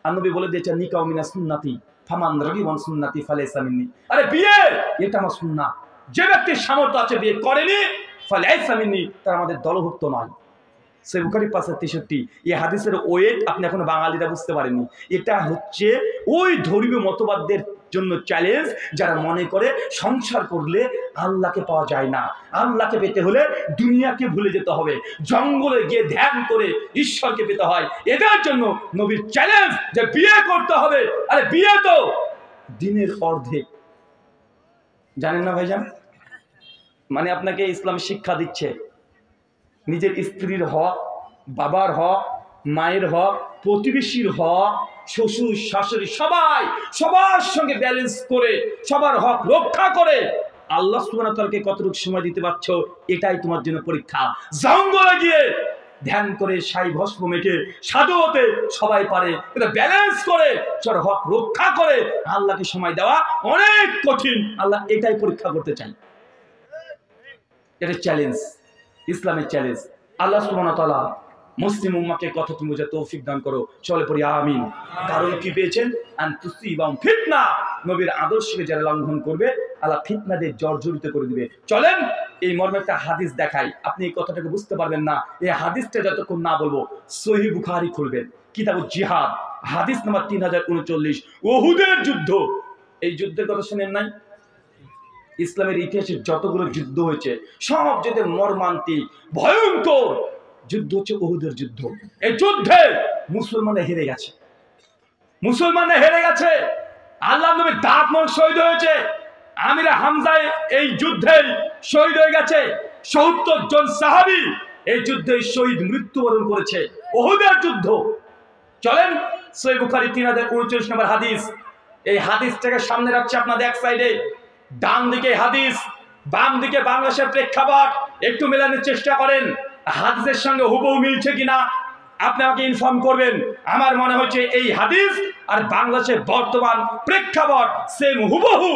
Speaker 1: আর নবী বলে দিয়েছে, নিকাউ মিনাস সুন্নতি ফামান রাগিবান সুন্নতি ফালাইসা মিন্নি। আরে বিয়ে এটা আমার সুন্নাত, যে ব্যক্তির সামর্থ্য আছে বিয়ে করেনি ফালাইসা মিন্নি, তার আমাদের দলভুক্ত নয়। সহিহ বুখারী 563। এই হাদিসের ওয়েট আপনি এখনো বাঙালিরা বুঝতে পারেননি। এটা হচ্ছে ওই ধর্মীয় মতবাদদের জন্য চ্যালেঞ্জ, যারা মনে করে সংসার করলে আল্লাহকে পাওয়া যায় না, আল্লাহকে পেতে হলে দুনিয়াকে ভুলে যেতে হবে, জঙ্গলে গিয়ে ধ্যান করে ঈশ্বরকে পেতে হয়। এদের জন্য নবীর চ্যালেঞ্জ যে বিয়ে করতে হবে। আরে বিয়ে তো দিনের অর্ধেক, জানেন না ভাইজান? মানে আপনাকে ইসলাম শিক্ষা দিচ্ছে নিজের স্ত্রীর হক, বাবার হক, মায়ের হক, প্রতিবেশীর হক, শ্বশুর শাশুড়ি, সবার সঙ্গে ব্যালেন্স করে সবার হক রক্ষা করে আল্লাহ সুবহানাহু ওয়া তাআলাকে কতটুকু সময় দিতে পারছো, এটাই তোমার জন্য পরীক্ষা। জঙ্গলে গিয়ে ধ্যান করে ছাই ভস্ম মেখে সাধু হতে সবাই পারে, কিন্তু ব্যালেন্স করে সবার হক রক্ষা করে আল্লাহকে সময় দেওয়া অনেক কঠিন। আল্লাহ এটাই পরীক্ষা করতে চাই। এটা চ্যালেঞ্জ, ইসলামের চ্যালেঞ্জ। আল্লাহ সুবহানাহু ওয়া তাআলা মুসলিম উম্মাহকে কথা তুমি বুঝে তৌফিক দান করো, চলে পড়ি আমিন। কারণ কি পেয়েছেন? আন তুসিবাহুম ফিতনা, নবীর আদর্শকে যারা লঙ্ঘন করবে আল্লাহ ফিতনাদের জর্জরিত করে দিবে। চলেন এই মর্মে একটা হাদিস দেখাই, আপনি এই কথাটাকে বুঝতে পারবেন না। এই হাদিসটা যতক্ষণ না বলবো, সহিহ বুখারী খুলবেন, কিতাবুল জিহাদ, হাদিস নাম্বার 3039, উহুদের যুদ্ধ। এই যুদ্ধের কথা শুনেন নাই? ইসলামের ইতিহাসে যতগুলো যুদ্ধ হয়েছে সবচেয়ে মর্মান্তিক ভয়ঙ্কর যুদ্ধ হচ্ছে উহুদের যুদ্ধ। এই যুদ্ধে মুসলমানরা হেরে গেছে, মুসলমানরা হেরে গেছে। আল্লাহর নবীর দাঁত মন শহীদ হয়েছে, আমির হামজা এই যুদ্ধে শহীদ হয়ে গেছে, ৭০ জন সাহাবী এই যুদ্ধে শহীদ মৃত্যুবরণ করেছে। উহুদের যুদ্ধ। চলেন সহিহ বুখারী 3039 নম্বর হাদিস। এই হাদিসটাকে সামনে রাখছে আপনাদের এক সাইডে, ডান দিকে হাদিস, বাম দিকে বাংলাদেশের প্রেক্ষাপট। একটু মেলানোর চেষ্টা করেন, হাদিসের সঙ্গে হুবহু মিলছে কিনা আপনি আমাকে ইনফর্ম করবেন। আমার মনে হচ্ছে এই হাদিস আর বাংলাদেশের বর্তমান প্রেক্ষাপট সেম হুবহু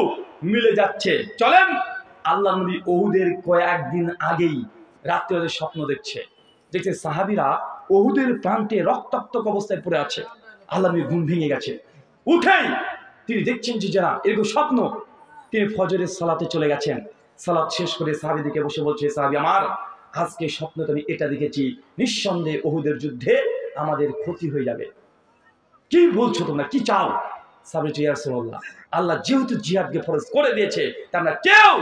Speaker 1: মিলে যাচ্ছে। চলেন আল্লাহ নবী উহুদের কয়েকদিন আগেই রাত্রে ওদের স্বপ্ন দেখছে সাহাবীরা উহুদের প্রান্তে রক্তাক্ত অবস্থায় পড়ে আছে। আল্লাহ নবী ঘুম ভেঙে গেছে, উঠেই তিনি দেখছেন যে যারা এরকম স্বপ্ন, তিনি ফজরের সালাতে চলে গেছেন। সালাত শেষ করে সাহাবীদেরকে বসে বলছে, সাহাবী আমার, আজকে স্বপ্নতে আমি এটা দেখেছি, নিঃসন্দেহে উহুদের যুদ্ধে আমাদের ক্ষতি হয়ে যাবে। কি বলছো তোমরা, কি চাও? সাহাবী ইয়া রাসূলুল্লাহ, আল্লাহ যেহেতু জিহাদকে ফরজ করে দিয়েছে, তা আমরা কেউ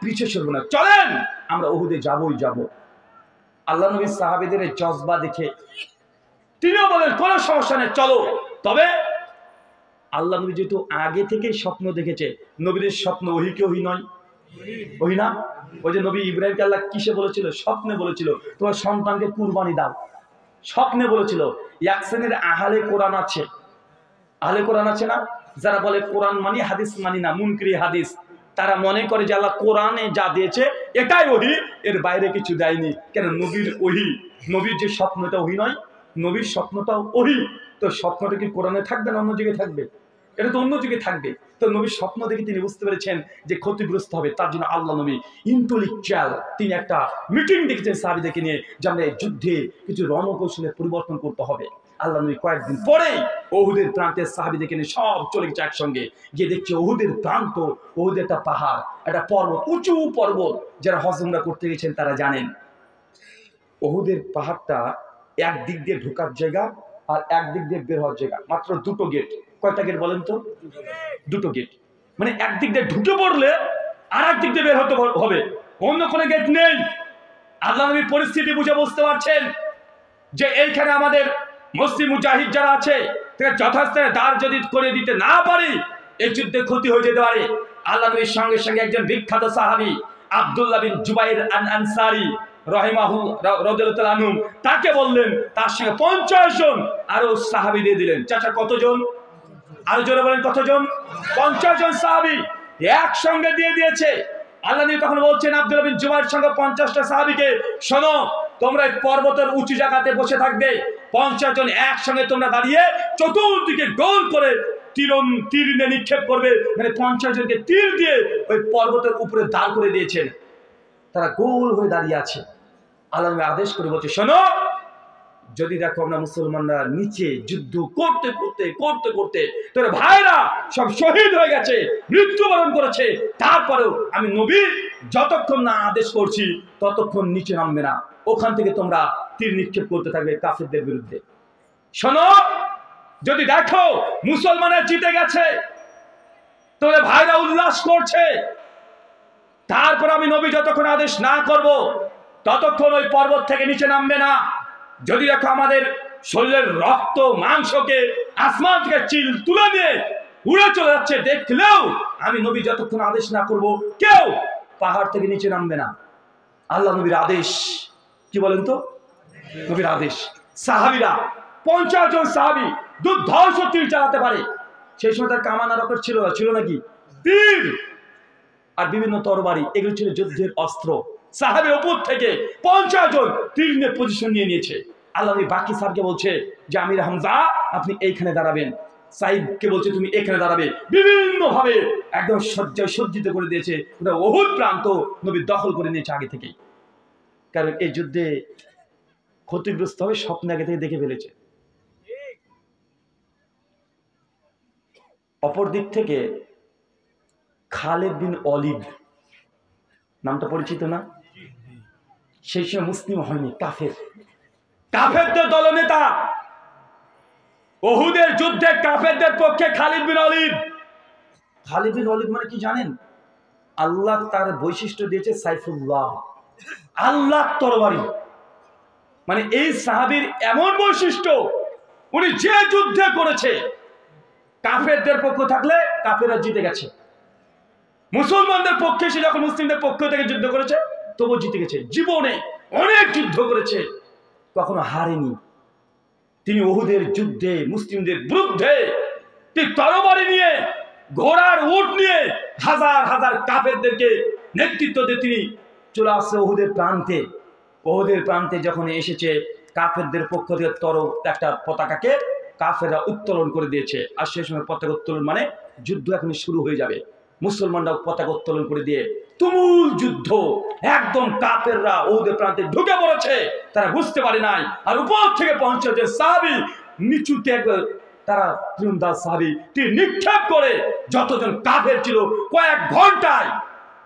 Speaker 1: পিছু সরবো না, চলেন আমরা উহুদে যাবই যাব। আল্লাহ নবী সাহাবীদের জজবা দেখে তিনিও বলেন কোনো সমস্যা নেই, চলো। তবে আল্লাহ নবী যেহেতু আগে থেকে স্বপ্ন দেখেছে, নবীদের স্বপ্ন ওহী কি ওহী নয়? ওহী না? ওই যে নবী ইব্রাহিমকে আল্লাহ কিসে বলেছিল? স্বপ্নে বলেছিল তোমার সন্তানকে কুরবানি দাও। স্বপ্নে বলেছিল। এক শ্রেণীর আহলে কোরআন আছে, আহলে কোরআন আছে না, যারা বলে কোরআন মানি হাদিস মানি না, মুনকিরি হাদিস। তারা মনে করে যে আল্লাহ কোরআনে যা দিয়েছে এটাই ওহী, এর বাইরে কিছু দেয়নি। কেন? নবীর ওহী, নবীর যে স্বপ্নটা ওহী নয়, নবীর স্বপ্নটাও ওহী। তো স্বপ্নটা কি কোরআনে থাকবে না অন্য জায়গায় থাকবে? এটা তো অন্য যুগে থাকবে। তো নবীর স্বপ্ন দেখে তিনি বুঝতে পেরেছেন যে ক্ষতিগ্রস্ত হবে, তার জন্য আল্লাহ নবী ইন্টেলেকচুয়াল তিনি একটা মিটিং ডেকেছেন সাহাবীদেরকে নিয়ে, যে আমরা এই যুদ্ধে কিছু রণকৌশলের পরিবর্তন করতে হবে। আল্লাহ নবী কয়েকদিন পরেই উহুদের প্রান্তের সাহাবীদেরকে নিয়ে সব চলে গেছে একসঙ্গে। গিয়ে দেখছে উহুদের প্রান্ত, উহুদের একটা পাহাড়, একটা পর্বত, উঁচু পর্বত। যারা হজ উমরা করতে গেছেন তারা জানেন উহুদের পাহাড়টা একদিক দিয়ে ঢোকার জায়গা আর একদিক দিয়ে বের হওয়ার জায়গা, মাত্র দুটো গেট। কয়টা গেট বলেন তো? দুটো গেট। মানে একদিক দিয়ে ঢুকে পড়লে আর একদিক দিয়ে বের হতে হবে, অন্য কোনো গেট নেই। আল্লাহ নবী পরিস্থিতি বুঝে বুঝতে পারছেন যে এইখানে আমাদের মুসলিম মুজাহিদ যারা আছে যথার্থ দাঁড় যদি করে দিতে না পারি, এই যুদ্ধে ক্ষতি হয়ে যেতে পারে। আল্লাহ নবীর সঙ্গে সঙ্গে একজন বিখ্যাত সাহাবী আব্দুল্লাহ বিন জুবাইর আনসারী রাদিয়াল্লাহু আনহু তাকে বললেন, তার সঙ্গে 50 জন আরো সাহাবী দিয়ে দিলেন। চাচা কতজন? আরো জোরে বলেন কতজন? 50 জন সাহাবী একসঙ্গে দিয়ে দিয়েছে। আল্লাহ নবী তখন বলছেন আব্দুল্লাহ বিন জুবাইরের সঙ্গে 50টা সাহাবীকে, শোনো তোমরা এই পর্বতের উঁচু জায়গাতে বসে থাকবে, 50 জন একসঙ্গে তোমরা দাঁড়িয়ে চতুর্দিকে গোল করে তীর নিয়ে নিক্ষেপ করবে। মানে 50 জনকে তীর দিয়ে ওই পর্বতের উপরে দাঁড় করে দিয়েছেন, তারা গোল হয়ে দাঁড়িয়ে আছে। আল্লাহ নবী আদেশ করে বলছে, শোনো যদি দেখো আমরা মুসলমানরা নিচে যুদ্ধ করতে করতে করতে করতে তোর ভাইরা সব শহীদ হয়ে গেছে, মৃত্যুবরণ করেছে, তারপরেও আমি নবী যতক্ষণ না আদেশ করছি ততক্ষণ নিচে নামবে না, ওখান থেকে তোমরা তীর নিক্ষেপ করতে থাকবে কাফেরদের বিরুদ্ধে। শোনো যদি দেখো মুসলমানরা জিতে গেছে, তোর ভাইরা উল্লাস করছে, তারপর আমি নবী যতক্ষণ আদেশ না করব ততক্ষণ ওই পর্বত থেকে নিচে নামবে না। যদি দেখো আমাদের শরীরের রক্ত মাংসকে আসমান থেকে চিল তুলে নিয়ে উড়ে চলে যাচ্ছে, দেখলেও আমি নবী যতক্ষণ আদেশ না করব কেউ পাহাড় থেকে নিচে নামবে না। আল্লাহ নবীর আদেশ। কি বলেন তো? নবীর আদেশ। সাহাবীরা 50 জন সাহাবী দুর্ধর্ষ তীর চালাতে পারে। সেই সময় তার কামান আর রকেট ছিল না, ছিল নাকি? তীর আর বিভিন্ন তরবারি, এগুলো ছিল যুদ্ধের অস্ত্র। সাহাবীর উপর থেকে 50 জন তীর নিয়ে পজিশন নিয়ে নিয়েছে। আল্লাহ নবী বাকি সাহাবীকে বলছে যে আমির হামজা আপনি এইখানে দাঁড়াবেন, সাইদকে বলছে তুমি এখানে দাঁড়াবে। বিভিন্ন ভাবে একদম সজ্জায় সজ্জিত করে দিয়েছে। ওটা উহুদ প্রান্ত নবী দখল করে নিয়েছে আগে থেকেই, কারণ এই যুদ্ধে ক্ষতিগ্রস্ত হবে স্বপ্ন আগে থেকে দেখে ফেলেছে। অপর দিক থেকে খালিদ বিন ওয়ালিদ নামটা পরিচিত না? সেই সময় মুসলিম হয়নি, কাফের, কাফেরদের দলনেতা। উহুদের যুদ্ধে কাফেরদের পক্ষে খালিদ বিন ওয়ালিদ। খালিদ বিন ওয়ালিদ মানে কি জানেন? আল্লাহ তার বৈশিষ্ট্য দিয়েছে সাইফুল্লাহ, আল্লাহ তরবারি। মানে এই সাহাবীর এমন বৈশিষ্ট্য, উনি যে যুদ্ধে করেছে কাফেরদের পক্ষ থাকলে কাফেররা জিতে গেছে, মুসলমানদের পক্ষে সে যখন মুসলিমদের পক্ষ থেকে যুদ্ধ করেছে তবু জিতে গেছে। জীবনে অনেক যুদ্ধ করেছে, কখনো হারেনি। তিনি উহুদের যুদ্ধে মুসলিমদের বিরুদ্ধে তিনি তরবারি নিয়ে, ঘোড়ার উট নিয়ে হাজার হাজার কাফেরদেরকে নেতৃত্ব দিয়ে তিনি চলে আসছে উহুদের প্রান্তে। উহুদের প্রান্তে যখন এসেছে কাফেরদের পক্ষ থেকে একটা পতাকাকে কাফেররা উত্তোলন করে দিয়েছে। আর সেই সময় পতাকা উত্তোলন মানে যুদ্ধ এখনই শুরু হয়ে যাবে। মুসলমানরাও পতাকা উত্তোলন করে দিয়ে তুমুল যুদ্ধ, একদম কাফেররা ওদের প্রান্তে ঢুকে পড়েছে, তারা বুঝতে পারে নাই। আর উপর থেকে 50 জন সাহাবী নিচুতে একবার তারা তীরন্দাজ সাহাবী তীর নিক্ষেপ করে যতজন কাফের ছিল কয়েক ঘন্টায়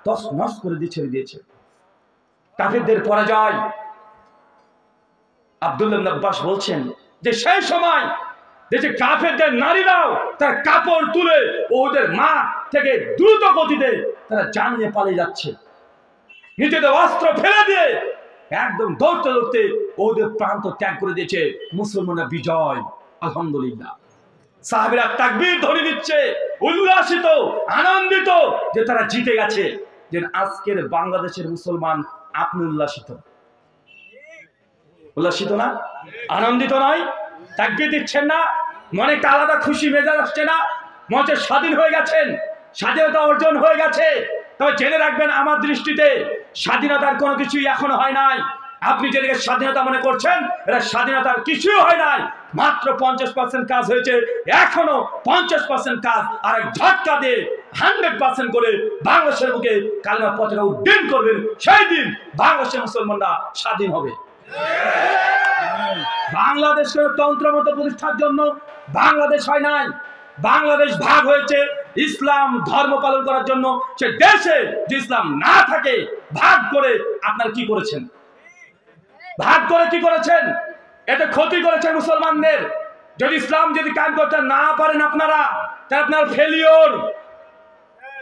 Speaker 1: তছনছ করে দিয়ে ছেড়ে দিয়েছে। কাফেরদের পরাজয়। আব্দুল্লাহ ইবনে আব্বাস বলছেন যে সেই সময় যে কাফেরদের নারীরাও তার কাপড় তুলে ওদের মা থেকে দ্রুত গতিতে তারা জান নিয়ে পালিয়ে যাচ্ছে, নিজেদের অস্ত্র ফেলে দিয়ে একদম দৌড়তে দৌড়তে ওদের প্রান্ত ত্যাগ করে দিয়েছে। মুসলমানরা বিজয়, আলহামদুলিল্লাহ। সাহাবীরা তাকবীর ধ্বনি দিচ্ছে, উল্লাসিত, আনন্দিত যে তারা জিতে গেছে। যে আজকের বাংলাদেশের মুসলমান আপনি উল্লাসিত, উল্লাসিত না? আনন্দিত নয়? তাকবীর দিচ্ছেন না? মনে একটা আলাদা খুশি মেজাজ আসছে না? মঞ্চে স্বাধীন হয়ে গেছেন, স্বাধীনতা অর্জন হয়ে গেছে। তবে জেনে রাখবেন, আমার দৃষ্টিতে স্বাধীনতার কোনো কিছুই এখনো হয় নাই। আপনি যেটাকে স্বাধীনতা মনে করছেন, এটা স্বাধীনতার কিছুই হয় নাই। মাত্র 50% কাজ হয়েছে, এখনো 50% কাজ আর এক ঝটকা দিয়ে 100% করে বাংলাদেশের বুকে কালেমার পতাকা উড্ডীন করবেন। সেই দিন বাংলাদেশের মুসলমানরা স্বাধীন হবে। বাংলাদেশকে তন্ত্র মতো প্রতিষ্ঠার জন্য বাংলাদেশ হয় নাই, বাংলাদেশ ভাগ হয়েছে ইসলাম ধর্ম পালন করার জন্য। সে দেশে যে ইসলাম না থাকে, ভাগ করে আপনারা কি করেছেন? ভাগ করে কি করেছেন? এতে ক্ষতি করেছে মুসলমানদের। যদি ইসলাম যদি কায়েম করতে না পারেন আপনারা, তাহলে আপনার ফেলিওর।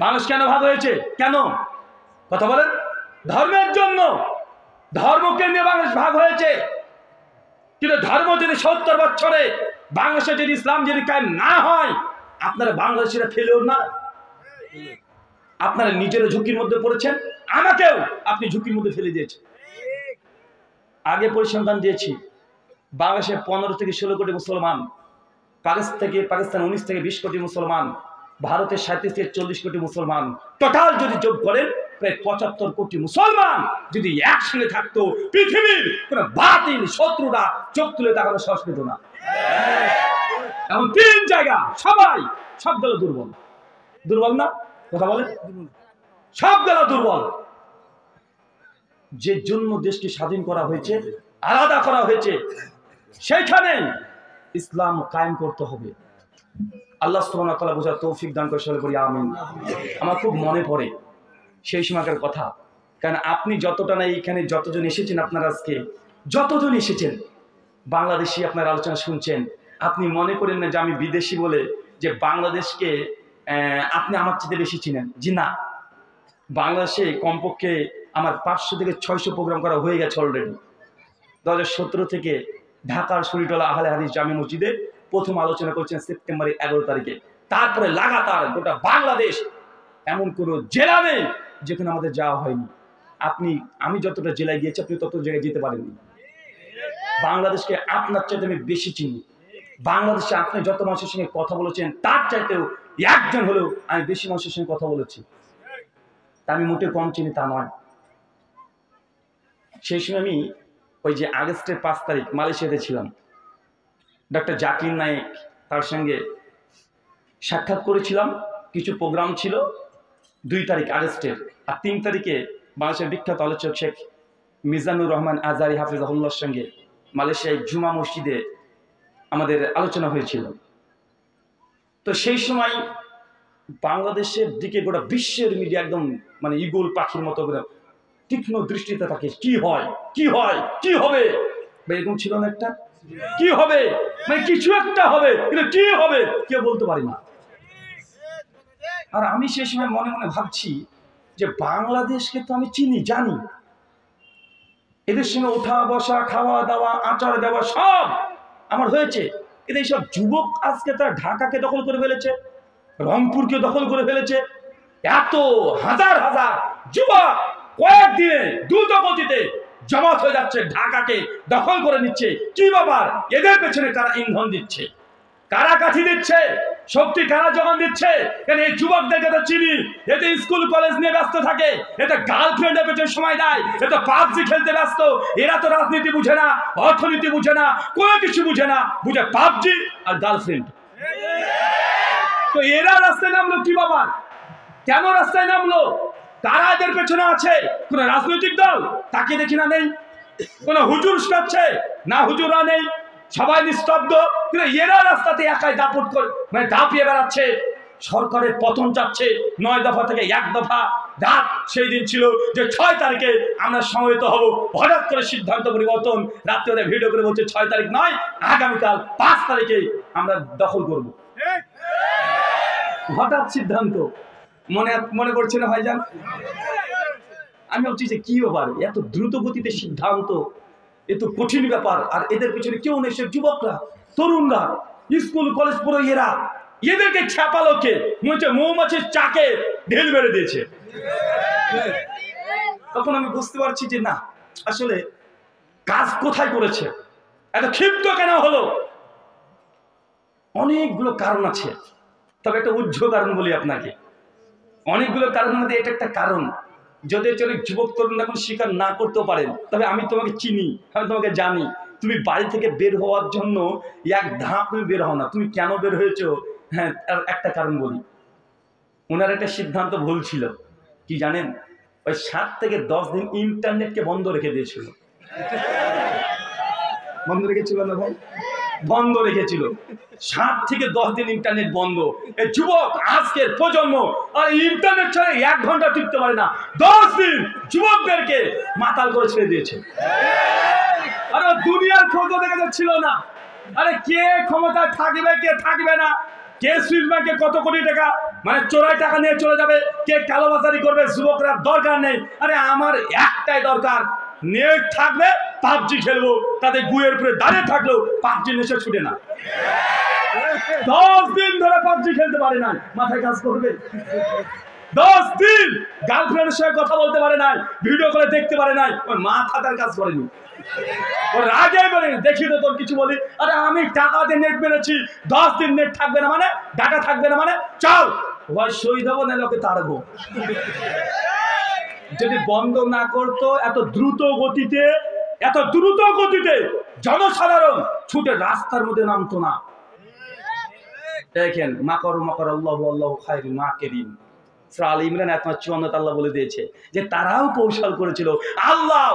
Speaker 1: মানুষ কেন ভাগ হয়েছে? কেন কথা বলেন? ধর্মের জন্য। ধর্মকে নিয়ে বাংলাদেশ ভাগ হয়েছে। কিন্তু ধর্ম যদি 70 বছরে বাংলাদেশে যদি ইসলাম যদি কায়েম না হয়, আপনারা বাংলাদেশিরা ফেলিওর না? আপনারা নিজেরা ঝুঁকির মধ্যে পড়েছেন, আমাকেও আপনি ঝুঁকির মধ্যে ফেলে দিয়েছেন। আগে পরিসংখ্যান দিয়েছি, বাংলাদেশে 15 থেকে 16 কোটি মুসলমান, পাকিস্তান 19 থেকে 20 কোটি মুসলমান, ভারতের 37 থেকে 40 কোটি মুসলমান। টোটাল যদি যোগ করেন প্রায় 75 কোটি মুসলমান যদি একসঙ্গে থাকতো, পৃথিবীর কোন বাতিল শত্রুরা চোখ তুলে তাকানো সাহস পেত না। এখন 3 জায়গা সবাই, সবগুলো দুর্বল। দুর্বল না? কথা বলেন, সবগুলো দুর্বল। যে জন্য দেশকে স্বাধীন করা হয়েছে, আলাদা করা হয়েছে, সেখানে ইসলাম কায়েম করতে হবে। আল্লাহ সুবহানাহু ওয়া তাআলা বোঝার তৌফিক দান করে, সকলে বলি আমিন। আমার খুব মনে পড়ে সেই সময়কার কথা, কারণ আপনি যতটা না এইখানে যতজন এসেছেন, আপনারা আজকে যতজন এসেছেন বাংলাদেশি আপনার আলোচনা শুনছেন, আপনি মনে করেন না যে আমি বিদেশি বলে যে বাংলাদেশকে আপনি আমার চেয়ে বেশি চিনেন। জি না, বাংলাদেশে কমপক্ষে আমার 500 থেকে 600 প্রোগ্রাম করা হয়ে গেছে অলরেডি। 2017 থেকে ঢাকার শরীরতলা আহলে হাদিস জামে মসজিদে প্রথম আলোচনা করছেন সেপ্টেম্বরের 11 তারিখে। তারপরে লাগাতার গোটা বাংলাদেশ, এমন কোনো জেলা নেই যেখানে আমাদের যাওয়া হয়নি। আমি যতটা জেলায় গিয়েছি, আপনি তত জায়গায় যেতে পারেননি। বাংলাদেশকে আপনার চাইতে আমি বেশি চিনি। বাংলাদেশে আপনি যত মানুষের সঙ্গে কথা বলেছেন, তার চাইতেও একজন হলেও আমি বেশি মানুষের সঙ্গে কথা বলেছি। তা আমি মোটেও কম চিনি তা নয়। সেই সময় আমি ওই যে আগস্টের 5 তারিখ মালয়েশিয়াতে ছিলাম, ডক্টর জাকির নায়েক তার সঙ্গে সাক্ষাৎ করেছিলাম। কিছু প্রোগ্রাম ছিল 2 তারিখ আগস্টের, আর 3 তারিখে বাংলাদেশের বিখ্যাত আলোচক শেখ মিজানুর রহমান আজারি হাফিজাহুল্লাহর সঙ্গে মালয়েশিয়ায় জুমা মসজিদে আমাদের আলোচনা হয়েছিল। তো সেই সময় বাংলাদেশের দিকে গোটা বিশ্বের মিডিয়া একদম মানে ঈগল পাখির মতো তীক্ষ্ণ দৃষ্টিতে থাকে। কি হয়, কি হয়, কি হবে, এরকম ছিল না একটা? কি হবে মানে কিছু একটা হবে, কিন্তু কি হবে কেউ বলতে পারি না। আর আমি সেই সময় মনে মনে ভাবছি যে বাংলাদেশকে তো আমি চিনি, জানি, এদের সঙ্গে ওঠা বসা, খাওয়া দাওয়া, আচার দেওয়া সব আমার হয়েছে। কিন্তু এইসব যুবক আজকে তারা ঢাকাকে দখল করে ফেলেছে, রংপুরকে দখল করে ফেলেছে। এত হাজার হাজার যুবক কয়েকদিনে দ্রুত গতিতে জমাত হয়ে যাচ্ছে, ঢাকাকে দখল করে নিচ্ছে। কি ব্যাপার? এদের পেছনে কারা ইন্ধন দিচ্ছে, কারা কাঠি দিচ্ছে, শক্তি কারা যোগান দিচ্ছে? কেন এই যুবকদেরকে তো চিনি, এতে স্কুল কলেজ নিয়ে ব্যস্ত থাকে, এতে গার্লফ্রেন্ডের পেছনে সময় দেয়, এতে পাবজি খেলতে ব্যস্ত। এরা তো রাজনীতি বুঝে না, অর্থনীতি বুঝে না, কোনো কিছু বুঝে না, বুঝে পাবজি আর গার্লফ্রেন্ড। তো এরা রাস্তায় নামলো কি ব্যাপার? কেন রাস্তায় নামলো? কারা এদের পেছনে আছে? কোন রাজনৈতিক দল? তাকে দেখি না, নেই। কোন হুজুর শোনাচ্ছে না, হুজুরা নেই, সবাই নিস্তব্ধ। কিন্তু এরা রাস্তাতে একাই দাপট করে, মানে দাপিয়ে বেড়াচ্ছে। সরকারের পতন চাচ্ছে 9 দফা থেকে 1 দফা। রাত সেই দিন ছিল যে 6 তারিখে আমরা সমবেত হব, হঠাৎ করে সিদ্ধান্ত পরিবর্তন। রাত্রে ওরা ভিডিও করে বলছে 6 তারিখ নয়, আগামীকাল 5 তারিখে আমরা দখল করব। হঠাৎ সিদ্ধান্ত, মনে করছে না ভাইজান? আমি ভাবছি যে কি ব্যাপার, এত দ্রুত গতিতে সিদ্ধান্ত, এত কঠিন ব্যাপার, আর এদের পিছনে কেউ নেই। সে যুবকরা, তরুণরা, স্কুল কলেজ পুরো এদেরকে ছাপালো কে? মৌমাছির চাকে ঢেল মেরে দিয়েছে। তখন আমি বুঝতে পারছি যে না, আসলে কাজ কোথায় করেছে, এত ক্ষিপ্ত কেন হলো? অনেকগুলো কারণ আছে, তবে একটা উজ্জ্বল কারণ বলি আপনাকে। অনেকগুলো কারণের মধ্যে এটা একটা কারণ। যদি অনেক যুবক তরুণ এখন স্বীকার না করতেও পারেন, তবে আমি তোমাকে চিনি, আমি তোমাকে জানি। তুমি বাড়ি থেকে বের হওয়ার জন্য এক ধাপ তুমি বের হও না। তুমি কেন বের হয়েছো? হ্যাঁ, একটা কারণ বলি। ওনার একটা সিদ্ধান্ত ভুল ছিল, কি জানেন? ওই 7 থেকে 10 দিন ইন্টারনেটকে বন্ধ রেখে দিয়েছিল। বন্ধ রেখেছিল না ভাই? বন্ধ রেখেছিল। 7 থেকে 10 দিন ইন্টারনেট বন্ধ। এই যুবক, আজকের প্রজন্ম আর ইন্টারনেট ছাড়া 1 ঘন্টা টিকতে পারে না। 10 দিন যুবকদেরকে মাতাল করে ছেড়ে দিয়েছে। আরে দুনিয়ার খোঁজ দেখে যাচ্ছিল না। আরে কে ক্ষমতায় থাকবে, কে থাকবে না, কে সুইস ব্যাংকে কত কোটি টাকা মানে চোরাই টাকা নিয়ে চলে যাবে, কে কালোবাজারি করবে, যুবকরা দরকার নেই। আরে আমার একটাই দরকার, নেট থাকবে, পাবজি খেলবো। তাদের গুয়ের উপরে দাঁড়িয়ে থাকলেও পাবজি নেশা ছুটে না। 10 দিন ধরে পাবজি খেলতে পারে না, মাথায় কাজ করবে? 10 দিন গার্লফ্রেন্ডের সঙ্গে কথা বলতে পারে নাই, ভিডিও করে দেখতে পারে নাই, ওর মাথা তার কাজ করেনি। ওর আগে বলে দেখি তো তোর কিছু বলি। আরে আমি টাকা দিয়ে নেট মেরেছি, 10 দিন নেট থাকবে না মানে, ডাটা থাকবে না মানে, চল ভাই সই দেবো, না লোকে তাড়বো। যদি বন্ধ না করতো, এত দ্রুত গতিতে জনসাধারণ ছুটে রাস্তার মধ্যে নামতো না। দেখেন, মাকর আল্লাহ খায়রুল মাকিরিন। সূরা আল ইমরান আয়াত 54 আল্লাহ বলে দিয়েছে যে তারাও কৌশল করেছিল, আল্লাহ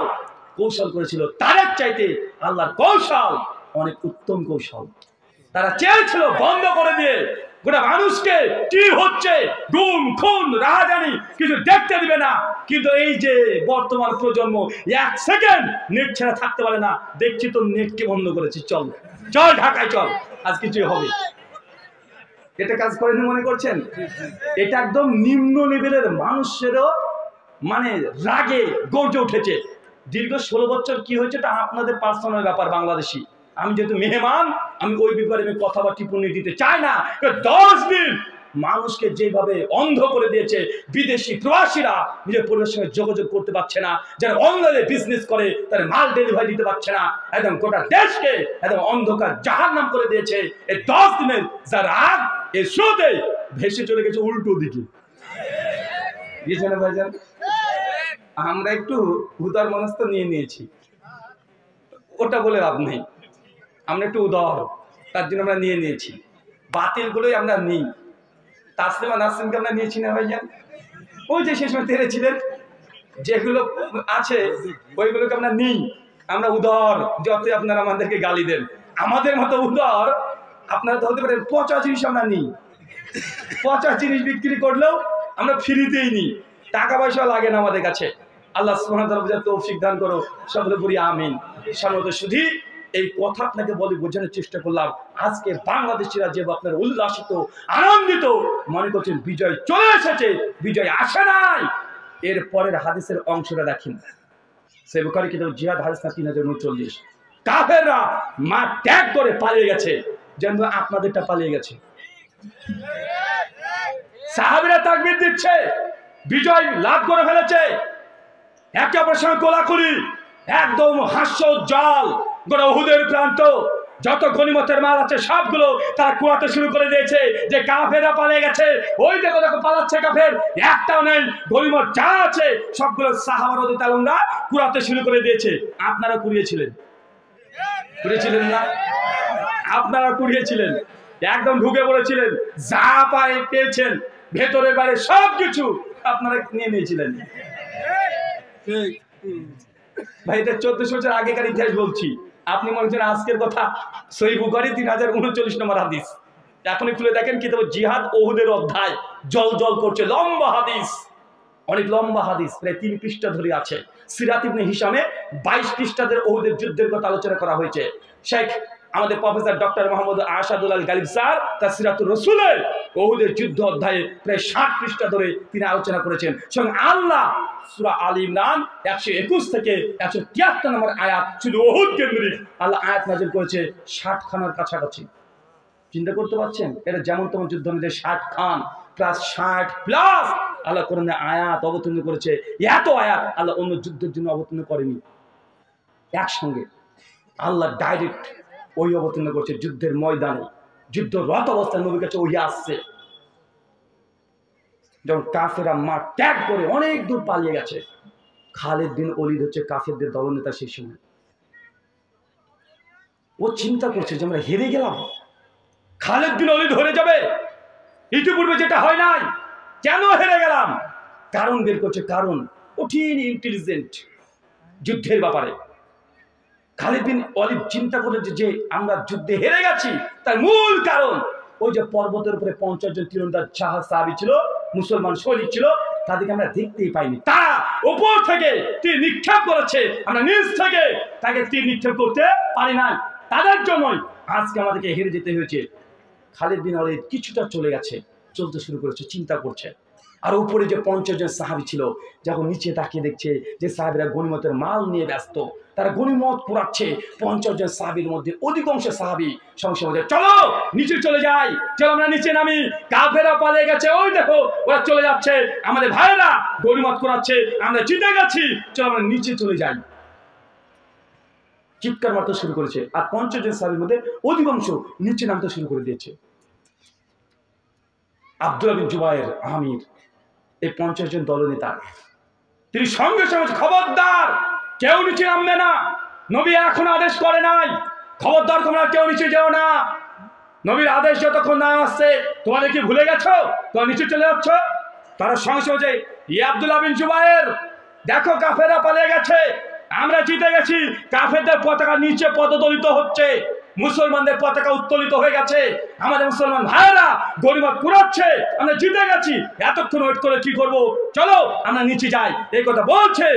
Speaker 1: কৌশল করেছিল। তাদের চাইতে আল্লাহর কৌশল অনেক উত্তম কৌশল। তারা চেয়েছিল বন্ধ করে দিয়ে গোটা মানুষকে কি হচ্ছে, গুম খুন রাহাজানি কিছু দেখতে দিবে না। কিন্তু এই যে বর্তমান প্রজন্ম 1 সেকেন্ড নেট ছাড়া থাকতে পারে না। দেখছি তো নেটকে বন্ধ করেছি, চল ঢাকায় চল, আজ কিছু হবে। এটা কাজ করেনি মনে করছেন? এটা একদম নিম্ন লেভেলের মানুষেরও মানে রাগে গর্জে উঠেছে। দীর্ঘ 16 বছর কি হয়েছে এটা আপনাদের পার্সোনাল ব্যাপার। বাংলাদেশি আমি যেহেতু মেহমান, আমি ওই ব্যাপারে আমি কথা বা টিপ্পণী দিতে চাই না। 10 দিন মানুষকে যেভাবে অন্ধ করে দিয়েছে, বিদেশি প্রবাসীরা নিজের পরিবারের সঙ্গে যোগাযোগ করতে পারছে না, যারা অনলাইনে বিজনেস করে তারা মাল ডেলিভারি দিতে পারছে না, একদম গোটা দেশকে একদম অন্ধকার জাহান্নাম করে দিয়েছে। এই 10 দিনের যারা আগ এই স্রোতে ভেসে চলে গেছে উল্টো দিকে। বুঝছেন ভাইজান? আমরা একটু উদার মনস্ক নিয়ে নিয়েছি, ওটা বলে লাভ নেই। আমরা একটু উদার, তার জন্য আমরা নিয়ে নিয়েছি। বাতিলগুলোই আমরা নিই। তাসলিমা নাসরিনকে আমরা নিয়েছি না ভাইজান? ওই যে শেষ সময় তেড়েছিলেন, যেগুলো আছে ওইগুলোকে আমরা নিই। আমরা উদার, যতই আপনারা আমাদেরকে গালি দেন। আমাদের মতো উদার আপনারা তো হতে পারেন। পচা জিনিস আমরা নিই, পচা জিনিস বিক্রি করলেও আমরা ফ্রিতেই নিই, টাকা পয়সা লাগে না আমাদের কাছে। আল্লাহ সুবহানাহু ওয়া তাআলা তৌফিক দান করো, সকলে বলি আমিন। সম্মানিত শুধু এই কথা আপনাকে বলে বোঝানোর চেষ্টা করলাম। আজকে বাংলাদেশিরা যে আপনার উল্লাসিত আনন্দিত মনে করছেন বিজয় চলে এসেছে, বিজয় আসে নাই। এর পরের হাদিসের অংশটা দেখেন, সহিহ বুখারী কিতাব জিহাদ হাদিস 3039। কাফেররা মাঠ ত্যাগ করে পালিয়ে গেছে, যেন আপনাদেরটা পালিয়ে গেছে। সাহাবীরা তাকবীর দিচ্ছে, বিজয় লাভ করে ফেলেছে। একে অপরের সঙ্গে কোলাকুলি, একদম হাস্যোজ্জ্বল। গোটা উহুদের প্রান্ত যত গনিমতের মাল আছে সবগুলো তারা কুয়াতে শুরু করে দিয়েছে যে কাফেররা পালিয়ে গেছে। ওই দেখো দেখো পালাচ্ছে কাফের, একটাও নেই। গনিমত যা আছে সবগুলো সাহাবা রাদিয়াল্লাহু আনহুরা কুয়াতে শুরু করে দিয়েছে। আপনারা কুড়িয়েছিলেন না? আপনারা কুড়িয়েছিলেন, একদম ঢুকে পড়েছিলেন, যা পেয়েছেন ভেতরের বাইরে সবকিছু আপনারা নিয়ে নিয়েছিলেন। ভাই এটা 1400 বছর আগেকার ইতিহাস বলছি, আপনি মনে হচ্ছেন আজকের কথা। সহিহ বুখারী 3039 নম্বর হাদিস। এখনই খুলে দেখেন কিতাব জিহাদ ওহুদের অধ্যায়, জল জল করছে, লম্বা হাদিস, অনেক লম্বা হাদিস, প্রায় 3 পৃষ্ঠা ধরে আছে। সিরাত ইবনে হিশামে 22 পৃষ্ঠাদের ওহুদের যুদ্ধের কথা আলোচনা করা হয়েছে। শেখ আমাদের প্রফেসর ডক্টর মোহাম্মদ আশাদুল আল গালিব স্যার তার সিরাতুর রাসূলের ওহুদের যুদ্ধ অধ্যায়ে প্রায় 60 পৃষ্ঠা ধরে তিনি আলোচনা করেছেন। স্বয়ং আল্লাহ সূরা আল ইমরান 121 থেকে 173 নম্বর আয়াত শুধু ওহুদ কেন্দ্রিক আল্লাহ আয়াত নাযিল করেছে 60 খানার কাছাকাছি। চিন্তা করতে পারছেন? এটা যেমন তেমন যুদ্ধ নয়, 60 খান প্লাস 60 প্লাস আল্লাহ কোরআনে আয়াত অবতীর্ণ করেছে। এত আয়াত আল্লাহ অন্য যুদ্ধের জন্য অবতীর্ণ করেনি, একসঙ্গে আল্লাহ ডাইরেক্ট ওই অবতীর্ণ করছে যুদ্ধের ময়দানে, যুদ্ধরত অবস্থায় নবীর কাছে ওই আসছে। যখন কাফেররা মাঠ ত্যাগ করে অনেক দূর পালিয়ে গেছে, খালিদ বিন ওলীদ হচ্ছে কাফেরদের দলনেতা। সেই সময় ও চিন্তা করছে যে আমরা হেরে গেলাম, খালিদ বিন ওলীদ হেরে যাবে, ইতিপূর্বে যেটা হয় নাই, কেন হেরে গেলাম? কারণ বের করছে, কারণ কঠিন ইন্টেলিজেন্ট যুদ্ধের ব্যাপারে। খালিদ বিন ওলীদ চিন্তা করেছে যে আমরা যুদ্ধে হেরে গেছি, তার মূল কারণ ওই যে পর্বতের উপরে 50 জন তীরন্দাজ সাহাবী ছিল, মুসলমান সৈনিক ছিল, তাদেরকে আমরা দেখতেই পাইনি। তারা উপর থেকে তীর নিক্ষেপ করেছে, আমরা নিচ থেকে তাকে তীর নিক্ষেপ করতে পারি নাই। তাদের জন্যই আজকে আমাদেরকে হেরে যেতে হয়েছে। খালিদ বিন ওলীদ কিছুটা চলে গেছে, চলতে শুরু করেছে, চিন্তা করছে। আর উপরে যে 50 জন সাহাবী ছিল, যখন নিচে তাকিয়ে দেখছে যে সাহাবীরা গনিমতের মাল নিয়ে ব্যস্ত, তারা গনিমত কুড়াচ্ছে। 50 জন সাহাবীর মধ্যে অধিকাংশ সাহাবী সঙ্গে সঙ্গে চলো নিচে চলে যাই, চলো আমরা নিচে নামি, কাফেররা পালিয়ে গেছে, ওই দেখো ওরা চলে যাচ্ছে, আমাদের ভাইরা গনিমত কুড়াচ্ছে, আমরা জিতে গেছি, চলো আমরা নিচে চলে যাই। চিৎকার মারতে শুরু করেছে। আর 50 জন সাহাবীর মধ্যে অধিকাংশ নিচে নামতে শুরু করে দিয়েছে। আব্দুল্লাহ বিন জুবায়ের আমির, এই 50 জন দলনেতা, তিনি সঙ্গে সঙ্গে খবরদার কেউ নিচে নামবে না, নবী এখন আদেশ করে নাই, খবরদার তোমরা কেউ নিচে যাও না, নবীর আদেশ যতক্ষণ না আসছে তোমাদের কি ভুলে গেছো, তোমরা নিচে চলে যাচ্ছ। তারা সঙ্গে সঙ্গে ইয়ে আব্দুল্লাহ বিন জুবায়ের, দেখো কাফেররা পালিয়ে গেছে, আমরা জিতে গেছি, কাফেরদের পতাকা নিচে পদদলিত হচ্ছে, মুসলমানদের পতাকা উত্তোলিত হয়ে গেছে, আমাদের মুসলমান ভাইরা গনিমত কুড়াচ্ছে, আমরা জিতে গেছি, এতক্ষণ ওয়েট করে কি করব, চলো আমরা নিচে যাই, এই কথা বলছে।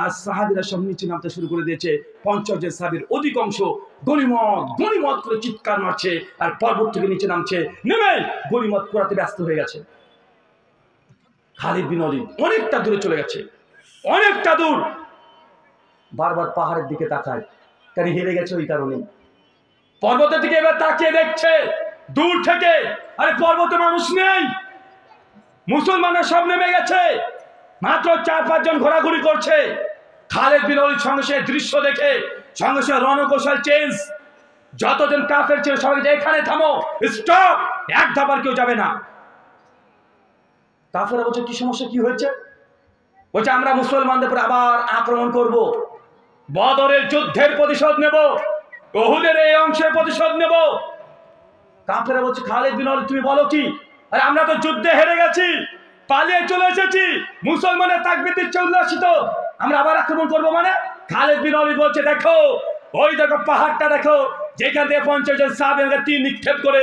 Speaker 1: আর সাহাবীরা সব নিচে নামতে শুরু করে দিয়েছে। 50 জন সাহাবীর অধিকাংশ গনিমত গনিমত করে চিৎকার মারছে, আর পর্বত থেকে নিচে নামছে, নেমে গনিমত কুড়াতে ব্যস্ত হয়ে গেছে। খালিদ বিন ওলীদ অনেকটা দূরে চলে গেছে, অনেকটা দূর, বারবার পাহাড়ের দিকে তাকায়, কারণ হেরে গেছে ওই কারণে। পর্বতের দিকে এবার তাকিয়ে দেখছে দূর থেকে, আরে পর্বতে মানুষ নেই, মুসলমানরা সব নেমে গেছে, মাত্র 4-5 জন ঘোরাঘুরি করছে। খালিদ বিন ওলীদ সঙ্গে সঙ্গে দৃশ্য দেখে সঙ্গে সঙ্গে রণকৌশল চেঞ্জ, যতজন কাফের ছিল সবাই এখানে থামো, স্টপ, এক ধাবার কেউ যাবে না। কাফেররা বলছে কি সমস্যা, কি হয়েছে? বলছে আমরা মুসলমানদের উপর আবার আক্রমণ করব, বদরের যুদ্ধের প্রতিশোধ নেব, ওহুদের এই অংশের প্রতিশোধ নেব। কাফেররা বলছে খালিদ বিন ওলীদ তুমি বলো কি, আরে আমরা তো যুদ্ধে হেরে গেছি, পালিয়ে চলে এসেছি, মুসলমানের তাকবীর দিচ্ছে উল্লাসিত, আমরা আবার আক্রমণ করবো মানে? খালিদ বিন ওলীদ বলছে দেখো ওই দেখো পাহাড়টা দেখো, যেখান থেকে 50 জন সাহাবীরা তীর নিক্ষেপ করে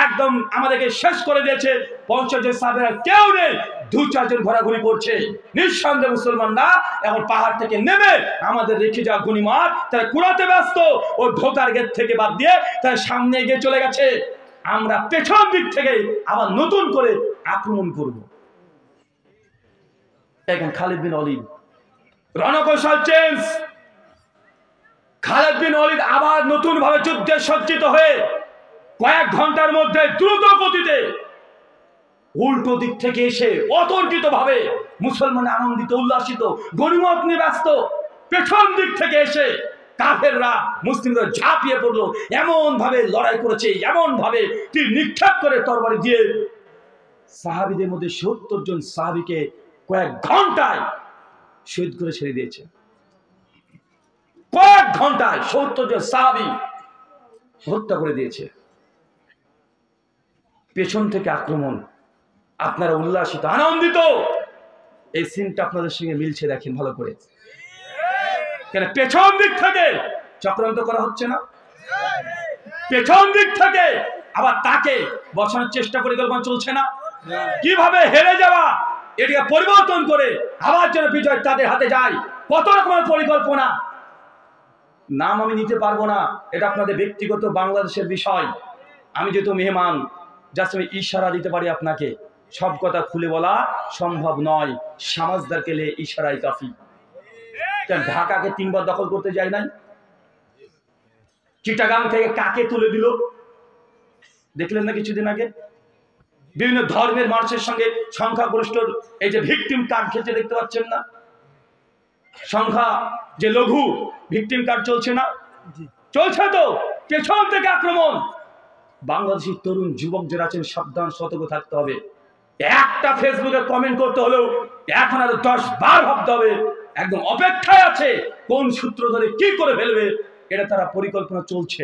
Speaker 1: একদম আমাদেরকে শেষ করে দিয়েছে, 50 জন সাহাবীরা কেউ নেই, 2-4 জন ঘোরাঘুরি করছে, নিঃসন্দেহে মুসলমানরা এখন পাহাড় থেকে নেমে আমাদের রেখে যাওয়া গনিমত তারা কুড়াতে ব্যস্ত, ও ঢোকার গেট থেকে বাদ দিয়ে তারা সামনে এগিয়ে চলে গেছে, আমরা পেছন দিক থেকে আবার নতুন করে আক্রমণ করব। এখন খালিদ বিন ওলীদ রণকৌশল চেঞ্জ, খালিদ বিন ওলীদ আবার নতুন ভাবে যুদ্ধে সজ্জিত হয়ে কয়েক ঘন্টার মধ্যে দ্রুত গতিতে উল্টো দিক থেকে এসে অতর্কিত ভাবে মুসলমান আনন্দিত উল্লাসিত গনিমত নিয়ে ব্যস্ত, পেছন দিক থেকে এসে কাফেররা মুসলিমরা ঝাঁপিয়ে পড়লো, এমন ভাবে লড়াই করেছে, এমন ভাবে তীর নিক্ষেপ করে তরবারি দিয়ে সাহাবীদের মধ্যে 70 জন সাহাবীকে কয়েক ঘন্টায় শহীদ করে ছেড়ে দিয়েছে। কয়েক ঘন্টায় 70 জন সাহাবী হত্যা করে দিয়েছে। পেছন থেকে আক্রমণ, আপনারা উল্লাসিত, আনন্দিত। এই সিনটা আপনাদের সঙ্গে মিলছে, দেখেন ভালো করে। কেন পেছন দিক থেকে চক্রান্ত করা হচ্ছে না? পেছন দিক থেকে আবার তাকে বসানোর চেষ্টা পরিকল্পনা চলছে না? কিভাবে হেরে যাওয়া এটাকে পরিবর্তন করে আবার যেন বিজয় তাদের হাতে যায়, কত রকমের পরিকল্পনা। নাম আমি নিতে পারবো না, এটা আপনাদের ব্যক্তিগত বাংলাদেশের বিষয়। আমি যেহেতু মেহমান, জাস্ট আমি ইশারা দিতে পারি আপনাকে, সব কথা খুলে বলা সম্ভব নয়। সমাজদার কেলে ইশারাই কাফি। ঢাকাকে 3 বার দখল করতে যায় নাই? চিটাগাং থেকে কাকে তুলে দিল দেখলেন না কিছুদিন আগে? বিভিন্ন ধর্মের মানুষের সঙ্গে সংখ্যাগরিষ্ঠ এই যে ভিকটিম কার্ড খেলতে দেখতে পাচ্ছেন না? সংখ্যা যে লঘু ভিকটিম কার্ড চলছে না? চলছে তো, পেছন থেকে আক্রমণ। বাংলাদেশি তরুণ যুবক যারা আছেন সাবধান, সতর্ক থাকতে হবে। একটা ফেসবুকে কমেন্ট করতে হলেও এখন আরো 10 বার ভাবতে হবে। একদম অপেক্ষায় আছে কোন সূত্র ধরে কি করে ফেলবে, এটা তারা পরিকল্পনা চলছে।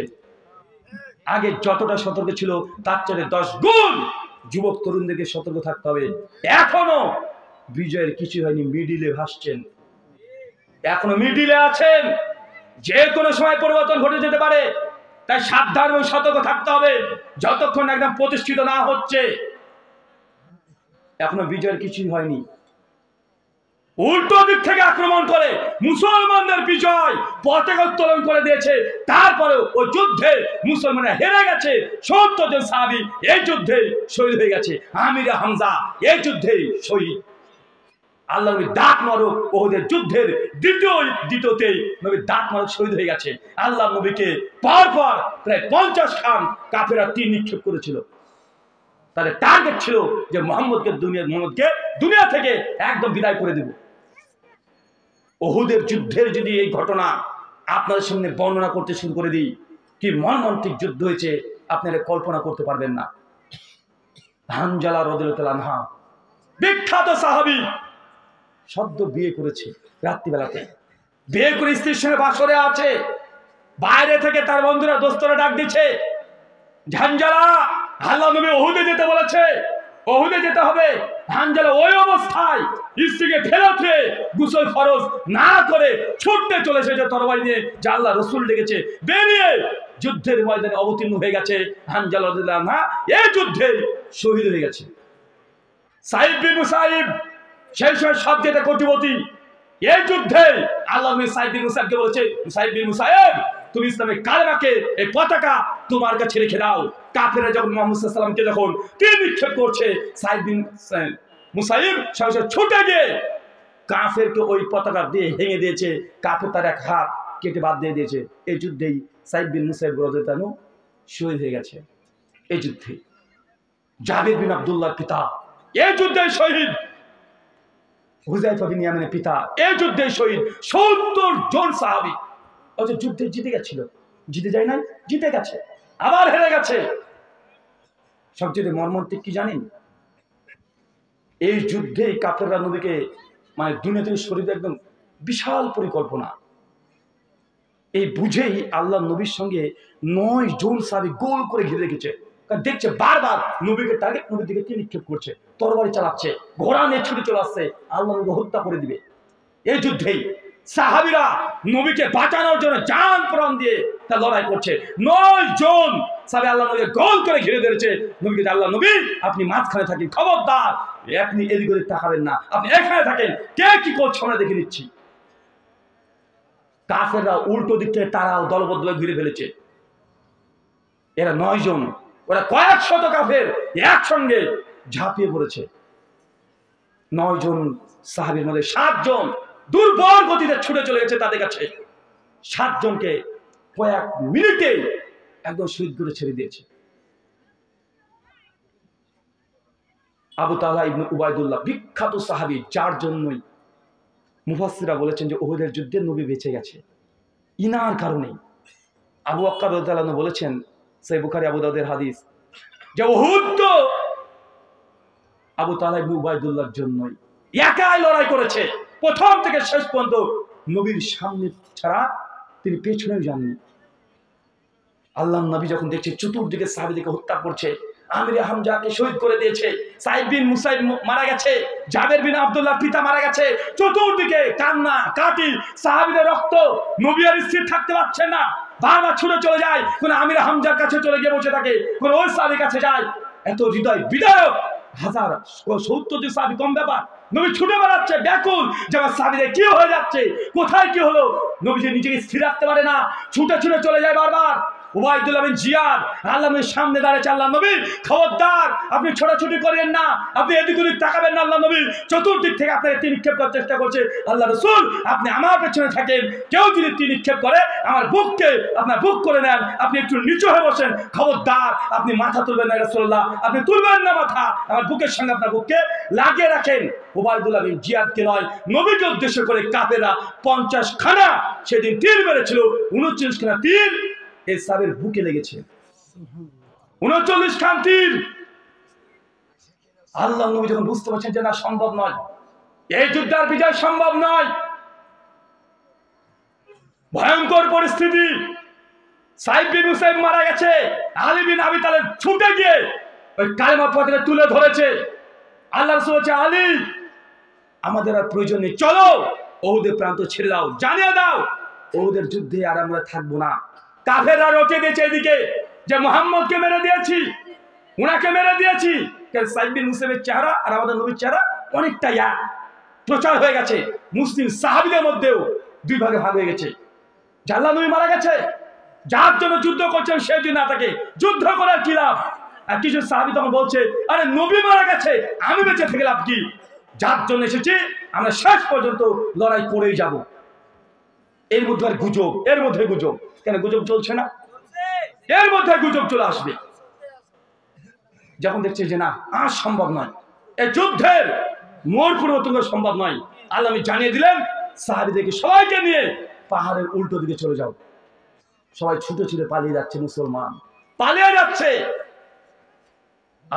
Speaker 1: আগে যতটা সতর্ক ছিল তার চেয়ে 10 গুণ যুবক তরুণদেরকে সতর্ক থাকতে হবে। এখনো বিজয়ের কিছু হয়নি, মিডিলে ভাসছেন, এখনো মিডিলে আছেন। যে কোনো সময় পরিবর্তন ঘটে যেতে পারে, তাই সাবধান এবং সতর্ক থাকতে হবে যতক্ষণ একদম প্রতিষ্ঠিত না হচ্ছে। এখনো বিজয়ের কিছুই হয়নি। উল্টো দিক থেকে আক্রমণ করে মুসলমানদের বিজয় পতাকা উত্তোলন করে দিয়েছে। তারপরেও ওই যুদ্ধে মুসলমানরা হেরে গেছে। 70 জন সাহাবী এই যুদ্ধে শহীদ হয়ে গেছে। আমির হামজা এই যুদ্ধে শহীদ। আল্লাহ নবী দাঁত মারক ওহুদের যুদ্ধের দ্বিতীয়তে নবী দাঁত মারক শহীদ হয়ে গেছে। আল্লাহ নবীকে পরপর প্রায় 50 খান কাফেররা তীর নিক্ষেপ করেছিল। তাদের টার্গেট ছিল যে মোহাম্মদকে দুনিয়া থেকে একদম বিদায় করে দেব। ওহুদের যুদ্ধের যদি এই ঘটনা আপনাদের সামনে বর্ণনা করতে শুরু করে দিই, কি মর্মান্তিক যুদ্ধ হয়েছে আপনারা কল্পনা করতে পারবেন না। হানজালা রাদিয়াল্লাহু আনহা বিখ্যাত সাহাবী, সদ্য বিয়ে করেছে, রাত্রিবেলাতে বিয়ে করে স্ত্রীর সঙ্গে বাসরে আছে। বাইরে থেকে তার বন্ধুরা দোস্তরা ডাক দিচ্ছে, হানজালা আল্লাহ নবী ওহুদে যেতে বলেছে, ওহুদে যেতে হবে। হানজালা ওই অবস্থায় স্ত্রীকে ফেরত গোসল ফরজ না করে ছুটতে চলে এসেছে তরবারি নিয়ে, যে আল্লাহ রসুল ডেকেছে। বেরিয়ে যুদ্ধের ময়দানে অবতীর্ণ হয়ে গেছে হানজালা রাদিয়াল্লাহু আনহা, এই যুদ্ধে শহীদ হয়ে গেছে। সাইদ বিন মুসাইব সেই সময় সব যেতে কোটিপতি। এই যুদ্ধে আল্লাহ নবী সাইদ বিন মুসাইবকে বলেছে, সাইদ বিন মুসাইব তুমি ইসলামের কালেমাকে এই পতাকা তোমার কাছে রেখে দাও। কাফেররা যখন মুহাম্মদ সাল্লাল্লাহু আলাইহি ওয়াসাল্লামকে যখন তীর নিক্ষেপ করছে, সাইদ বিন মুসাইব সরাসরি ছুটে গিয়ে কাফেরকে ওই পতাকা দিয়ে ভেঙে দিয়েছে। কাফের তার এক হাত কেটে বাদ দিয়ে দিয়েছে। এই যুদ্ধেই সাইদ বিন মুসাইব রাদিয়াল্লাহু আনহু শহীদ হয়ে গেছে। এই যুদ্ধে জাবির বিন আব্দুল্লাহর পিতা এই যুদ্ধে শহীদ। হুযায়ফা বিন ইয়ামানের পিতা এই যুদ্ধে শহীদ। 70 জন সাহাবী অথচ যুদ্ধে জিতে গেছিল। জিতে যায় নাই, জিতে গেছে, আবার হেরে গেছে। সবচেয়ে মর্মান্তিক কি জানেন? এই যুদ্ধে কাফেররা নবীকে মানে দুনিয়া থেকে সরিয়ে একদম বিশাল পরিকল্পনা। এই বুঝেই আল্লাহ নবীর সঙ্গে 9 জন সাহাবী গোল করে ঘিরে রেখেছে। কারণ দেখছে বারবার নবীকে টার্গেট, নবীর দিকে তীর নিক্ষেপ করছে, তরবারি চালাচ্ছে, ঘোড়া নিয়ে ছুটে চলে আসছে, আল্লাহ নবীকে হত্যা করে দিবে। এই যুদ্ধেই সাহাবীরা নবীকে বাঁচানোর জন্য জান প্রাণ দিয়ে তা লড়াই করছে। 9 জন সাহাবী আল্লাহ নবীকে গোল করে ঘিরে ধরেছে। নবীকে, আল্লাহ নবী আপনি মাঝখানে থাকেন, খবরদার আপনি এদিক ওদিক তাকাবেন না, আপনি এখানে থাকেন, কে কি করছে আমরা দেখে নিচ্ছি। কাফেররা উল্টো দিক থেকে তারাও দলবদ্ধ ঘিরে ফেলেছে। এরা 9 জন, ওরা কয়েক শত কাফের একসঙ্গে ঝাঁপিয়ে পড়েছে। 9 জন সাহাবীর মধ্যে 7 জন দুর্বল গতিতে ছুটে চলে গেছে তাদের কাছে। 7 জনকে কয়েক মিনিটে একদম শহীদ করে ছেড়ে দিয়েছে। আবু তালহা ইবনে উবাইদুল্লাহ বিখ্যাত সাহাবী, যার জন্যই মুফাসসিররা বলেছেন যে উহুদের যুদ্ধে নবী বেঁচে গেছে ইনার কারণেই। আবু বকর রাদিয়াল্লাহু আনহু বলেছেন, সহিহ বুখারী আবু দাউদের হাদিস, যে উহুদ তো আবু তালহা ইবনে উবাইদুল্লাহর জন্যই একাই লড়াই করেছে। প্রথম থেকে শেষ পর্যন্ত নবীর সামনে ছাড়া তিনি পেছনেও যাননি। আল্লাহ নবী যখন দেখছে চতুর্দিকে সাহাবীদেরকে হত্যা করছে, আমিরে হামজাকে শহীদ করে দিয়েছে, সাইদ বিন মুসাইব মারা গেছে, জাবের বিন আব্দুল্লাহর পিতা মারা গেছে। চতুর্দিকে কান্না কাটি, সাহাবীদের রক্ত, নবী আর স্থির থাকতে পারছেন না, বারবার ছুটে চলে যায়, কোন আমিরে হামজার কাছে চলে গিয়ে বসে থাকে, কোন ওই সাহাবীর কাছে যায়। এত হৃদয় বিদারক, 1070 সাহাবী কম ব্যাপার। নবী ছুটে বেড়াচ্ছে ব্যাকুল, যে আমার সাহাবীদের কি হয়ে যাচ্ছে, কোথায় কি হলো। নবী যে নিজেকে স্থির রাখতে পারে না, ছুটে ছুটে চলে যায় বারবার। উবাইদুল্লাহ বিন জিয়াদ আল্লাহ নবীর সামনে দাঁড়িয়েছে, আল্লাহ নবী খবরদার, আপনি ছোটাছুটি করেন না, আপনি এদিক ওদিক তাকাবেন না। আল্লাহ নবী চতুর্দিক থেকে আপনাকে তীর নিক্ষেপ করার চেষ্টা করছে। আল্লাহ রাসূল, আপনি আমার পেছনে থাকেন, কেউ যদি তীর নিক্ষেপ করে আমার বুককে আপনার বুক করে নেন, আপনি একটু নিচু হয়ে বসেন, খবরদার আপনি মাথা তুলবেন না রাসূলুল্লাহ, আপনি তুলবেন না মাথা, আমার বুকের সঙ্গে আপনার বুককে লাগিয়ে রাখেন। উবাইদুল্লাহ বিন জিয়াদকে নয়, নবীকে উদ্দেশ্য করে কাফেররা 50 খানা সেদিন তীর মেরেছিল, 39 খানা তীর এই সাহাবীর বুকে লেগেছে, 39 খান তীর। আল্লাহ নবী যখন বুঝতে পারছেন যে না সম্ভব নয়, এই যুদ্ধের বিজয় সম্ভব নয়, ভয়ঙ্কর পরিস্থিতি, সাইদ বিন মুসাইব মারা গেছে, আলী বিন আবি তালেব ছুটে গিয়ে ওই কালেমা পতাকা তুলে ধরেছে। আল্লাহ রাসূল বলেছে, আলী আমাদের আর প্রয়োজন নেই, চলো ওহুদের প্রান্ত ছেড়ে দাও, জানিয়ে দাও ওহুদের যুদ্ধে আর আমরা থাকবো না। কাফেররা রটে দিয়েছে এদিকে যে মুহাম্মদকে মেরে দিয়েছি, উনাকে মেরে দিয়েছি। সাইদ বিন মুসাইবের চেহারা আর আমাদের নবীর চেহারা অনেকটা এক, প্রচার হয়ে গেছে মুসলিম সাহাবীদের মধ্যেও, দুই ভাগে ভাগ হয়ে গেছে। আল্লাহ নবী মারা গেছে, যার জন্য যুদ্ধ করছেন সেই দিন না থাকে, যুদ্ধ করার কি লাভ? আর কিছু সাহাবী তখন বলছে, আরে নবী মারা গেছে, আমি বেঁচে থেকে লাভ কি? যার জন্য এসেছি আমরা শেষ পর্যন্ত লড়াই করেই যাব। এর মধ্যে আর গুজব, এর মধ্যে গুজব, কেন গুজব চলছে না? এর মধ্যে গুজব চলে আসবে যখন দেখছে যে না আর সম্ভব নয়, এই যুদ্ধের মোড় পরিবর্তন করা সম্ভব নয়। আল্লাহ আমি জানিয়ে দিলেন সাহাবীদেরকে সবাইকে নিয়ে পাহাড়ের উল্টো দিকে চলে যাও। সবাই ছুটে ছুটে পালিয়ে যাচ্ছে, মুসলমান পালিয়ে যাচ্ছে।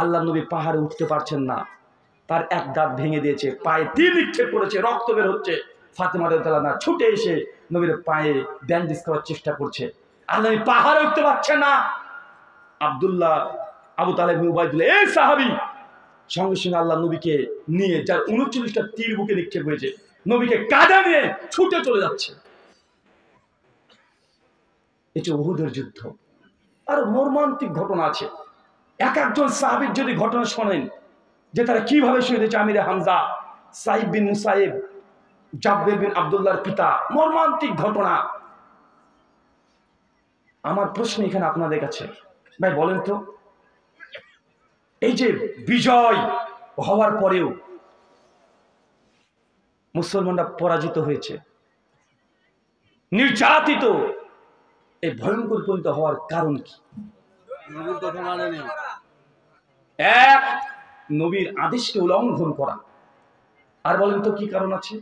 Speaker 1: আল্লাহ নবী পাহাড়ে উঠতে পারছেন না, তার এক দাঁত ভেঙে দিয়েছে, পায়ে তীর নিক্ষেপ করেছে, রক্ত বের হচ্ছে। ফাতেমা রাদিয়াল্লাহু আনহা ছুটে এসে নবীর পায়ে ব্যান্ডেজ করার চেষ্টা করছে। আল্লাহ নবী পাহাড়ে উঠতে পারছেন না। আব্দুল্লাহ আবু তালেব উবাইদুল্লাহ এই সাহাবী সঙ্গে সঙ্গে আল্লাহ নবীকে নিয়ে, যার 39টা তীর বুকে নিক্ষেপ হয়েছে, নবীকে কাঁধে নিয়ে ছুটে চলে যাচ্ছে। এই যে উহুদের যুদ্ধ, আর মর্মান্তিক ঘটনা আছে। এক একজন সাহাবীর যদি ঘটনা শোনেন যে তারা কিভাবে শহীদ হয়েছে, আমিরে হামজা, সাইদ বিন মুসাইব, জাবের বিন আব্দুল্লাহর পিতা, মর্মান্তিক ঘটনা। আমার প্রশ্ন এখানে আপনাদের কাছে, ভাই বলেন তো, এই যে বিজয় হওয়ার পরেও মুসলমানরা পরাজিত হয়েছে, নির্যাতিত, এই ভয়ঙ্কর পরিণত হওয়ার কারণ কি? এক, নবীর আদেশকে উল্লঙ্ঘন করা। আর বলেন তো কি কারণ আছে?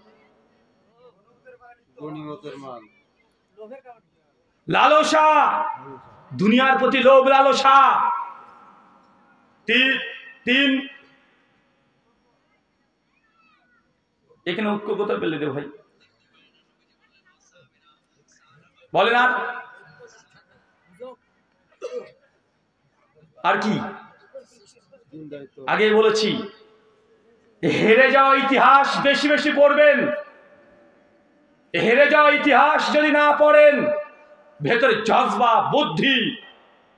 Speaker 1: লালসা, দুনিয়ার প্রতি লোভ লালসা। তিন, এখানে ঐক্য কোথায় পেলে রে ভাই, বলেন। আর কি? আগে বলেছি হেরে যাওয়া ইতিহাস বেশি বেশি পড়বেন। হেরে যাওয়া ইতিহাস যদি না পড়েন, ভেতরে জজবা, বুদ্ধি,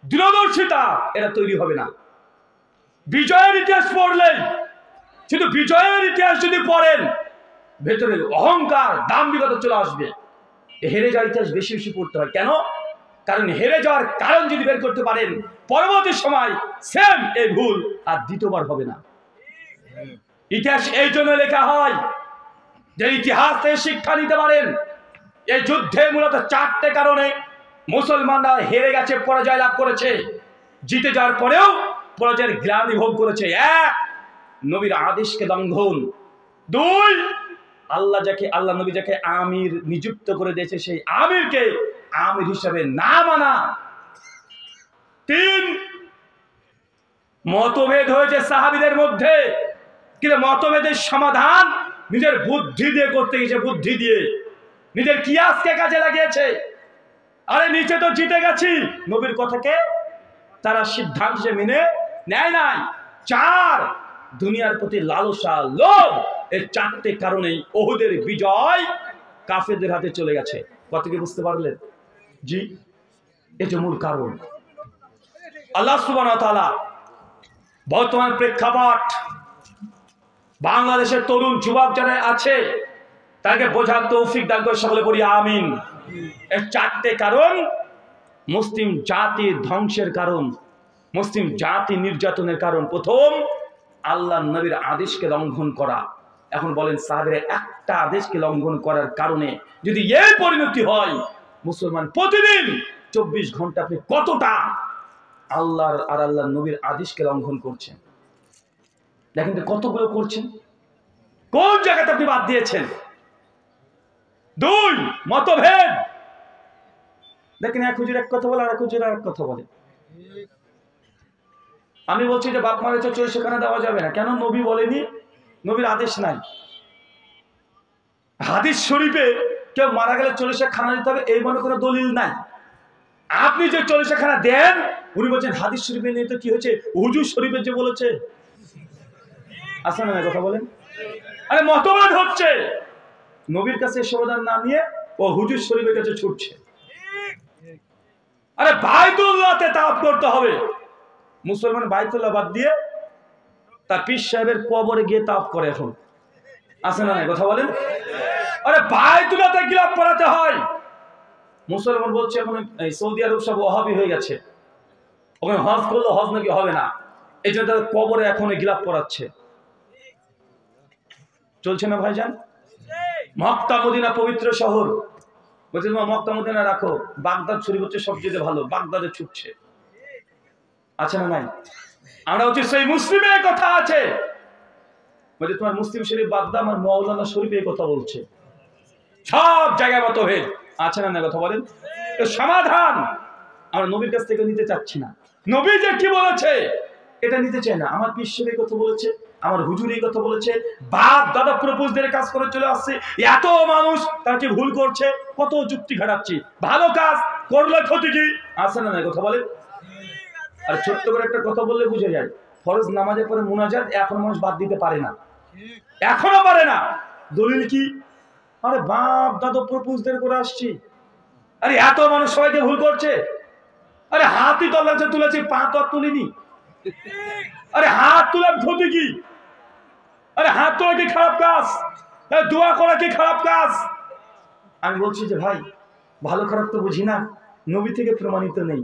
Speaker 1: দূরদর্শিতা এরা তৈরি হবে না। বিজয়ের ইতিহাস পড়লেই, শুধু বিজয়ের ইতিহাস যদি পড়েন, ভেতরে অহংকার, দাম্ভিকতা চলে আসবে। হেরে যাওয়ার ইতিহাস বেশি বেশি পড়তে হয়। কেন? কারণ হেরে যাওয়ার কারণ যদি বের করতে পারেন, পরবর্তী সময় সেম এই ভুল আর দ্বিতীয়বার হবে না। ইতিহাস এই জন্য লেখা হয় যে ইতিহাস থেকে শিক্ষা নিতে পারেন। এই যুদ্ধে মূলত 4টে কারণে মুসলমানরা হেরে গেছে, পরাজয় লাভ করেছে। জিতে যাওয়ার পরেও পরাজয়ের গ্লানি ভোগ করেছে। 1, নবীর আদেশকে লঙ্ঘন। 2, আল্লাহ নবী যাকে আমির নিযুক্ত করে দিয়েছে সেই আমিরকে আমির হিসাবে না মানা। 3, মতভেদ হয়েছে সাহাবীদের মধ্যে, কিন্তু মতভেদের সমাধান নিজের বুদ্ধি দিয়ে করতে গেছে, বুদ্ধি দিয়ে নিজের কিয়াসকে কাজে লাগিয়েছে। আরে নিচে তো জিতে গেছি, নবীর কথাকে তারা সিদ্ধান্ত মেনে নেয় নাই। 4, দুনিয়ার প্রতি লালসা, লোভ। এই 4টে কারণেই উহুদের বিজয় কাফেরদের হাতে চলে গেছে। কত কি বুঝতে পারলেন? জি, এই যে মূল কারণ। আল্লাহ সুবহানাহু ওয়া তাআলা বর্তমান প্রেক্ষাপট, বাংলাদেশের তরুণ যুবক যারা আছে তাকে বোঝার তৌফিক দান করে সকলে বলি আমিন। এই 4টে কারণ মুসলিম জাতির ধ্বংসের কারণ, মুসলিম জাতি নির্যাতনের কারণ। প্রথম, আল্লাহ নবীর আদেশকে লঙ্ঘন করা। এখন বলেন সাহাবীরা একটা আদেশকে লঙ্ঘন করার কারণে যদি এই পরিণতি হয়, মুসলমান প্রতিদিন 24 ঘন্টা আপনি কতটা আল্লাহর আর আল্লাহ নবীর আদেশকে লঙ্ঘন করছেন? দেখেন তো কতগুলো করছেন, কোন জায়গাতে আপনি বাদ দিয়েছেন? 2, মতভেদ। দেখেন এক হুজুর এক কথা বলে, আর এক হুজুর আর এক কথা বলে। আমি বলছি যে বাপ মারা গেছে 40 খানা দেওয়া যাবে না, কেন? নবী বলেনি, নবীর আদেশ নাই। হাদিস শরীফে কেউ মারা গেলে 40 খানা দিতে হবে এই মনে কোনো দলিল নাই। আপনি যে 40 খানা দেন, উনি বলছেন হাদিস শরীফে নিয়ে তো কি হয়েছে, হুজুর শরীফে যে বলেছে। আসলে না কথা বলেন, আরে মতভেদ হচ্ছে। নবীর কাছে সমাধান না নিয়ে ও হুজুর শরীফের কাছে ছুটছে। আরে বাইতুল্লাহতে তাওয়াফ করতে হবে, মুসলমান বাইতুল্লাহ বাদ দিয়ে তার পীর সাহেবের কবরে গিয়ে তাওয়াফ করে। এখন আছে না কথা বলেন? আরে বাইতুল্লাহতে গিলাফ পরাতে হয়। মুসলমান বলছে এখন এই সৌদি আরব সব ওয়াহাবি হয়ে গেছে, ওখানে হজ করলে হজ নাকি হবে না, এই জন্য তাদের কবরে এখন গিলাফ পরাচ্ছে। চলছে না ভাইজান? মক্কা মদিনা পবিত্র শহর, বলছে তোমার মক্কা মদিনা রাখো, বাগদাদ শরীফ হচ্ছে সবচেয়ে ভালো, বাগদাদে ছুটছে। আছে না নাই? আমরা হচ্ছে সেই মুসলিমে কথা আছে, বলছে তোমার মুসলিম শরীফ বাদ দাও, আমার মাওলানা শরীফ এই কথা বলছে। সব জায়গায় মতভেদ। আছে না না কথা বলেন? সমাধান আমরা নবীর কাছ থেকে নিতে চাচ্ছি না। নবী যে কি বলেছে এটা নিতে চাই না। আমার পীর সাহেব এই কথা বলেছে, আমার হুজুর এই কথা বলেছে, বাপ দাদা প্রপোজদের কাজ করে চলে আসছে, এত মানুষ তারা কি ভুল করছে, কত যুক্তি ঘাটাচ্ছি, ভালো কাজ করলে ক্ষতি কি? আছে না না কথা বলেন? আর ছোট্ট করে একটা কথা বললে বুঝে যায়, ফরজ নামাজের পরে মুনাজাত এখন মানুষ বাদ দিতে পারে না, এখনো পারে না। দলিল কি? আরে বাপ দাদা প্রপোজদের করে আসছি, আরে এত মানুষ সবাইকে ভুল করছে। আরে হাতই তলাতে তুলেছি, পা তো তুলিনি। আরে হাত তোলার ক্ষতি কি? আরে হাত তোলা কি খারাপ কাজ? দোয়া করা কি খারাপ কাজ? আমি বলছি যে ভাই ভালো খারাপ তো বুঝি না, নবী থেকে প্রমাণিত নেই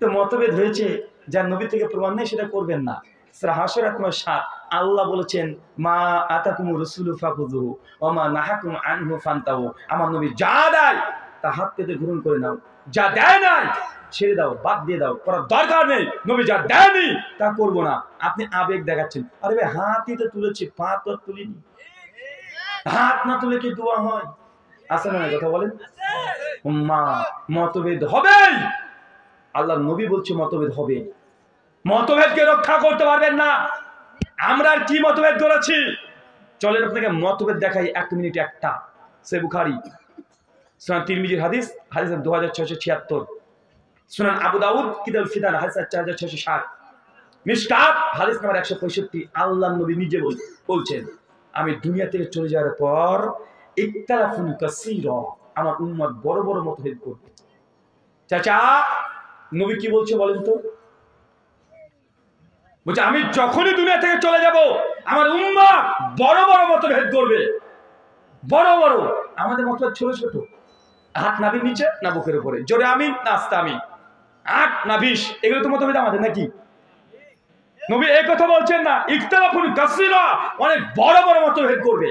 Speaker 1: তো মতভেদ হয়েছে, যার নবী থেকে প্রমাণ নেই সেটা করবেন না। সূরা হাশর 7 আল্লাহ বলেছেন মা আতাকুমুর রাসূলু ফাখুযুহু ওয়া মা নাহাকুম আনহু ফান্তাহু। আমার নবী যা দেয় তা হাত পেতে গ্রহণ করে নাও, যা দেয় নাই ছেড়ে দাও, বাদ দিয়ে দাও, করার দরকার নেই। নবী যা দেয়নি তা করব না। আপনি আবেগ দেখাচ্ছেন, আরে ভাই হাতই তো তুলেছি, পা তো তুলিনি। হাত না তুলে কি দোয়া হয়? আছে না কথা বলেন? মা মতভেদ হবেই, আল্লাহ নবী বলছে মতভেদ হবে। মতভেদকে রক্ষা করতে পারবেন না। আমরা কি মতভেদ করেছি? চলেন আপনাকে মতভেদ দেখাই 1 মিনিট একটা। সহিহ বুখারী সুনান তিরমিজির হাদিস, হাদিস 2676, সুনান আবু দাউদ কিতাবুল ফিতান হাদিস 4660, মিশকাত হাদিস নাম্বার 165। আল্লাহর নবী নিজে বলছেন আমি দুনিয়া থেকে চলে যাওয়ার পর ইখতিলাফুন কাসীরা, আমার উম্মত বড় বড় মতভেদ করবে। চাচা নবী কি বলছে বলেন তো? বলছে আমি যখনই দুনিয়া থেকে চলে যাব আমার উম্মত বড় বড় মতভেদ করবে, বড় বড়। আমাদের মতভেদ ছোট ছোট, হাত নাভির নিচে না বুকের উপরে, জোরে আমিন না আস্তে আমিন, 8 না 20, এগুলো তো মতভেদ আমাদের নাকি? নবী এই কথা বলছেন না, ইখতিলাফুন কাসীরা, অনেক বড় বড় মতভেদ করবে।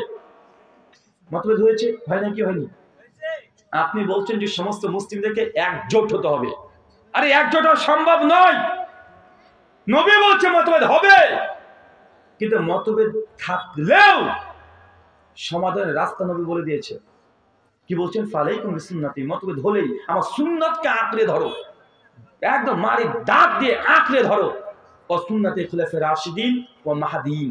Speaker 1: মতভেদ হয়েছে হয় নাকি হয়নি? আপনি বলছেন যে সমস্ত মুসলিমদেরকে একজোট হতে হবে, আরে একজোট হওয়া সম্ভব নয়। নবী বলছে মতভেদ হবে, কিন্তু মতভেদ থাকলেও সমাধানের রাস্তা নবী বলে দিয়েছে। কি বলছেন? ফালাইকুম বিসুন্নতি, মতভেদ হলেই আমার সুন্নাতকে আঁকড়ে ধরো, একদম মারি দাঁত দিয়ে আঁকড়ে ধরো। ও সুন্নতে খুলাফায়ে রাশিদিন ও মাহদিন,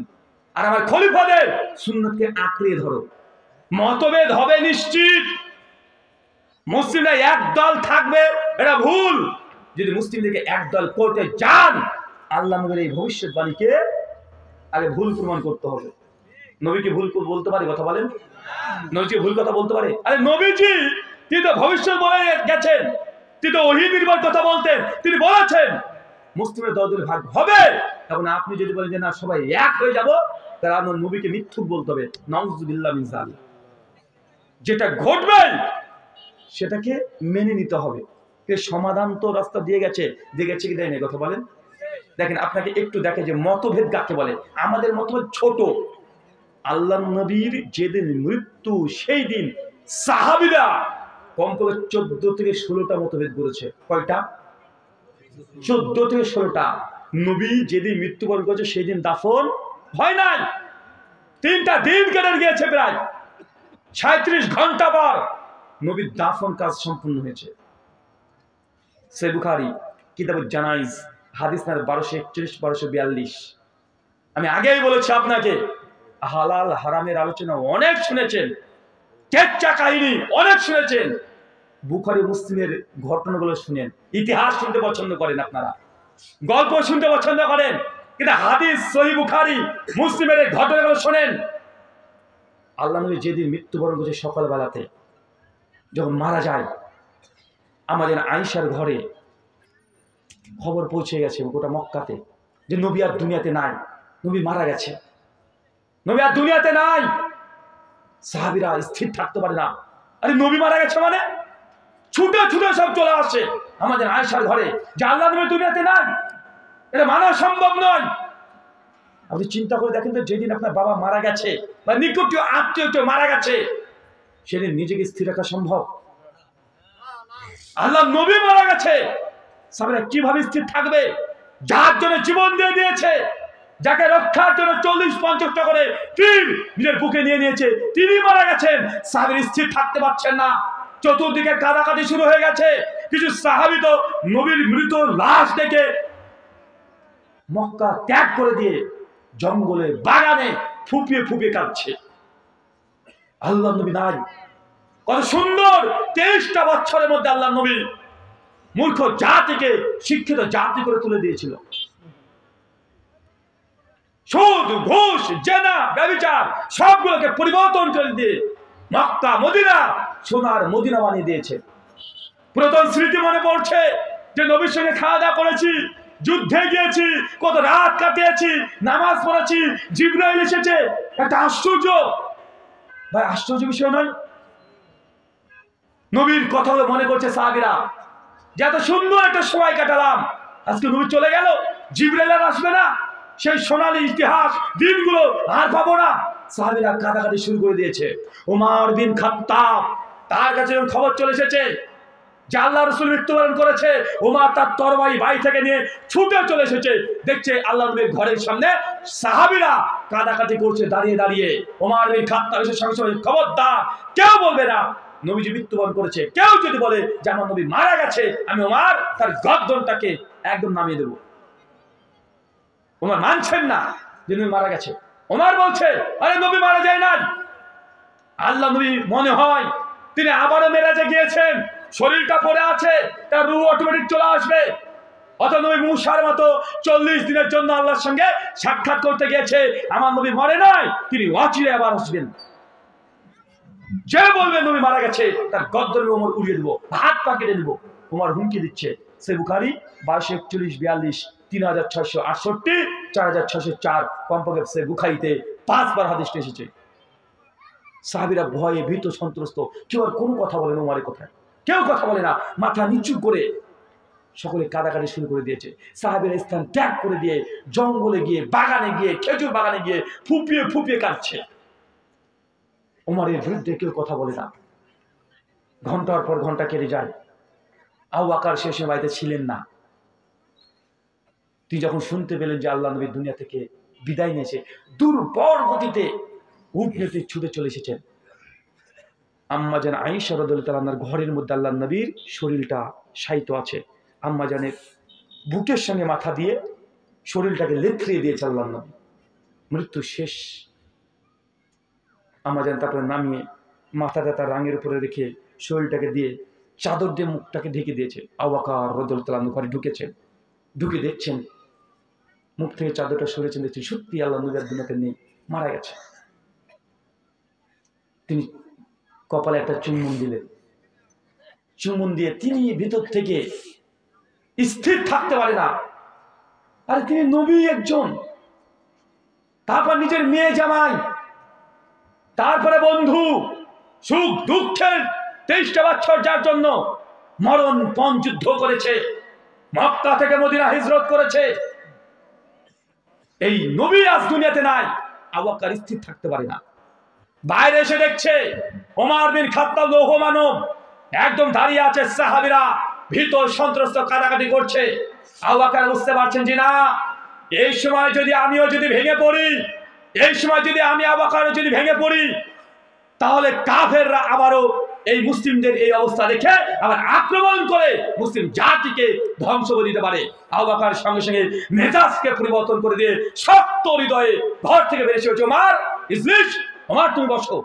Speaker 1: আর আমার খলিফাদের সুন্নতকে আঁকড়ে ধরো। মতভেদ হবে নিশ্চিত, মুসলিমরা এক দল থাকবে এটা ভুল। যদি মুসলিমদেরকে এক দল করতে যান আল্লাহ নবীর এই ভবিষ্যৎবাণীকে আগে ভুল প্রমাণ করতে হবে। নবীকে ভুল বলতে পারে? কথা বলেন, নবীকে ভুল কথা বলতে পারে? আরে নবীজি তিনি তো ভবিষ্যৎ বলে গেছেন, তিনি তো ওহী নির্ভর কথা বলতেন, তিনি বলেছেন মুসলিমের দলে ভাগ হবে। এখন আপনি যদি বলেন যে না সবাই এক হয়ে যাব, তাহলে আপনার নবীকে মিথ্যুক বলতে হবে। নাউযুবিল্লাহ মিন যালিক। যেটা ঘটবে সেটাকে মেনে নিতে হবে। সমাধান তো রাস্তা দিয়ে গেছে কি দেয় না? কথা বলেন। দেখেন আপনাকে একটু দেখে যে মতভেদ কাকে বলে। আমাদের মতভেদ ছোট। আল্লাহ নবীর যেদিন মৃত্যু সেই দিন সাহাবীরা কমপক্ষে 14 থেকে 16টা মতভেদ করেছে। কয়টা? 14 থেকে 16টা। নবী যেদিন মৃত্যুবরণ করেছে সেই দিন দাফন হয় নাই। 3টা দিন কেটে গিয়েছে, প্রায় 37 ঘন্টা পর নবীর দাফন কাজ সম্পূর্ণ হয়েছে। সহিহ বুখারী কিতাবুল জানাইজ হাদিস নাম্বার 1241 1242। আমি আগেই বলেছি আপনাকে, হালাল হারামের আলোচনা অনেক শুনেছেন, কেচ্চা কাহিনী অনেক শুনেছেন। বুখারী মুসলিমের ঘটনাগুলো শুনেন। ইতিহাস শুনতে পছন্দ করেন আপনারা, গল্প শুনতে পছন্দ করেন, কিন্তু হাদিস সহিহ বুখারী মুসলিমের এই ঘটনাগুলো শুনেন। আল্লাহ নবী যেদিন মৃত্যুবরণ করেছে সকালবেলাতে যখন মারা যায়, আমাদের আয়েশার ঘরে খবর পৌঁছে গেছে গোটা মক্কাতে যে নবী আর দুনিয়াতে নাই, নবী মারা গেছে, নবী আর দুনিয়াতে নাই। সাহাবীরা স্থির থাকতে পারে না। আরে নবী মারা গেছে মানে ছুটে ছুটে সব চলে আসে আমাদের আয়েশার ঘরে যে আল্লাহ নবী দুনিয়াতে নাই। এটা মানা সম্ভব নয়। আপনি চিন্তা করে দেখেন তো, যেদিন আপনার বাবা মারা গেছে বা নিকটীয় আত্মীয় কেউ মারা গেছে, সেদিন নিজেকে স্থির রাখা সম্ভব? আল্লাহ নবী মারা গেছে, সাহাবীরা কিভাবে স্থির থাকবে? যার জন্য জীবন দিয়ে দিয়েছে, যাকে রক্ষার জন্য 40-50টা করে তীর নিজের বুকে নিয়ে নিয়েছে, তিনি মারা গেছেন। সাহাবীরা স্থির থাকতে পারছেন না। চতুর্দিকে কাদাকাটি শুরু হয়ে গেছে। কিছু সাহাবী তো নবীর মৃত লাশ দেখে মক্কা ত্যাগ করে দিয়ে জঙ্গলে বাগানে ফুপিয়ে ফুপিয়ে কাঁদছে। আল্লাহ নবী নাই। কত সুন্দর 23টা বছরের মধ্যে আল্লাহ নবী মূর্খ জাতিকে শিক্ষিত জাতি করে তুলে দিয়েছিল। সুদ ঘুষ জেনা ব্যভিচার সবগুলোকে পরিবর্তন করে দিয়ে মক্কা মদিনা সোনার মদিনা বানিয়ে দিয়েছে। পুরাতন স্মৃতি মনে পড়ছে যে নবীর সঙ্গে খাওয়া দাওয়া করেছি, যুদ্ধে গিয়েছি, কত রাত কাটিয়েছি, নামাজ পড়েছি, জিবরাইল এসেছে। একটা আশ্চর্য ভাই, আশ্চর্য বিষয় নয়? নবীর কথা মনে করছে সাহাবীরা যে এত সুন্দর একটা সময় কাটালাম, আজকে নবী চলে গেল, জিবরাইল আর আসবে না, সেই সোনালী ইতিহাস দিনগুলো আর পাবো না। সাহাবীরা কাঁদাকাটি শুরু করে দিয়েছে। ওমর বিন খাত্তাব, তার কাছে যখন খবর চলে এসেছে যে আল্লাহ রাসূল মৃত্যুবরণ করেছে, ওমর তার তরবারি বাড়ি থেকে নিয়ে ছুটে চলে এসেছে। দেখছে আল্লাহ নবীর ঘরের সামনে সাহাবীরা কাঁদাকাটি করছে দাঁড়িয়ে দাঁড়িয়ে। ওমর বিন খাত্তাব এসে সঙ্গে সঙ্গে খবরদার, কেউ বলবে না নবীজি মৃত্যুবরণ করেছে। কেউ যদি বলে যে আমার নবী মারা গেছে, আমি ওমর তার গর্দনটাকে একদম নামিয়ে দেবো। ওমর মানছেন না যে নবী মারা গেছে। ওমর বলছে আরে নবী মারা যায় না, আল্লাহ নবী মনে হয় তিনি আবারও মেরাজে গিয়েছেন, শরীরটা পড়ে আছে, তার রূহ অটোমেটিক চলে আসবে। অথবা নবী মুসার মতো 40 দিনের জন্য আল্লাহর সঙ্গে সাক্ষাৎ করতে গিয়েছে। আমার নবী মরে নাই, তিনি অচিরে আবার আসবেন। যে বলবে নবী মারা গেছে তার গর্দন ওমর উড়িয়ে দেবো, হাত পা কেটে দেবো। ওমর হুমকি দিচ্ছে। সহিহ বুখারী 1241-42, 3668, 4604, কমপক্ষে সহিহ বুখারীতে 5 বার হাদিসটা এসেছে। সাহাবীরা ভয়ে ভীত সন্ত্রস্ত, কেউ আর কোনো কথা বলে না। ওমরের কথায় কেউ কথা বলে না, মাথা নিচু করে সকলে কাঁদাকাটি শুরু করে দিয়েছে। সাহাবীরা স্থান ত্যাগ করে দিয়ে জঙ্গলে গিয়ে, বাগানে গিয়ে, খেজুর বাগানে গিয়ে ফুপিয়ে ফুপিয়ে কাঁদছে। ওমরের বিরুদ্ধে কেউ কথা বলে না। ঘন্টার পর ঘন্টা কেটে যায়। আবু বকর শেষে বাড়িতে ছিলেন না। তিনি যখন শুনতে পেলেন যে আল্লাহ নবী দুনিয়া থেকে বিদায় নিয়েছে, দুর্বল গতিতে উট নিতে ছুটে চলে এসেছেন। আম্মা জান আয়েশা রাদিয়াল্লাহু তাআলা আনহার ঘরের মধ্যে আল্লাহ নবীর শরীরটা শায়িত আছে। আম্মা জানের বুকের সঙ্গে মাথা দিয়ে শরীরটাকে লেথড়িয়ে দিয়েছে আল্লাহ নবী। মৃত্যু শেষ। আম্মা জান তারপরে নামিয়ে মাথাটা তার রাঙের উপরে রেখে শরীরটাকে দিয়ে চাদর দিয়ে মুখটাকে ঢেকে দিয়েছে। আবু বকর রাদিয়াল্লাহু তাআলা ঘরে ঢুকেছেন। ঢুকে দেখছেন মুখ থেকে চাদরটা সরেছেন, দেখছি সত্যি আল্লাহ নবী আর দুনিয়াতে নেই, মারা গেছে। তিনি কপালে একটা চুম্বন দিলেন। চুম্বন দিয়ে তিনি ভিতর থেকে স্থির থাকতে পারে না। আর তিনি নবী একজন, তারপর নিজের মেয়ে জামাই, তারপরে বন্ধু, সুখ দুঃখের 23টা বছর যার জন্য মরণপণ যুদ্ধ করেছে, মক্কা থেকে মদিনা হিজরত করেছে, এই নবী আজ দুনিয়াতে নাই। আবু বকর স্থির থাকতে পারে না। বাইরে এসে দেখছে ওমর বিন খাত্তাব লৌহ মানব একদম দাঁড়িয়ে আছে, সাহাবীরা ভীত সন্ত্রস্ত কাটাকাটি করছে। আবু বকর বুঝতে পারছেন যে না, এই সময় যদি আমিও যদি ভেঙে পড়ি, এই সময় যদি আমি আবু বকর যদি ভেঙে পড়ি, তাহলে কাফেররা আবারও এই মুসলিমদের এই অবস্থা দেখে আবার আক্রমণ করে মুসলিম জাতিকে ধ্বংস করে দিতে পারে। আবু বকর সঙ্গে সঙ্গে মেজাজকে পরিবর্তন করে দিয়ে শক্ত হৃদয়ে ঘর থেকে বেরিয়ে এসেছে, ওমর ইজলিস, ওমর তুমি বসো।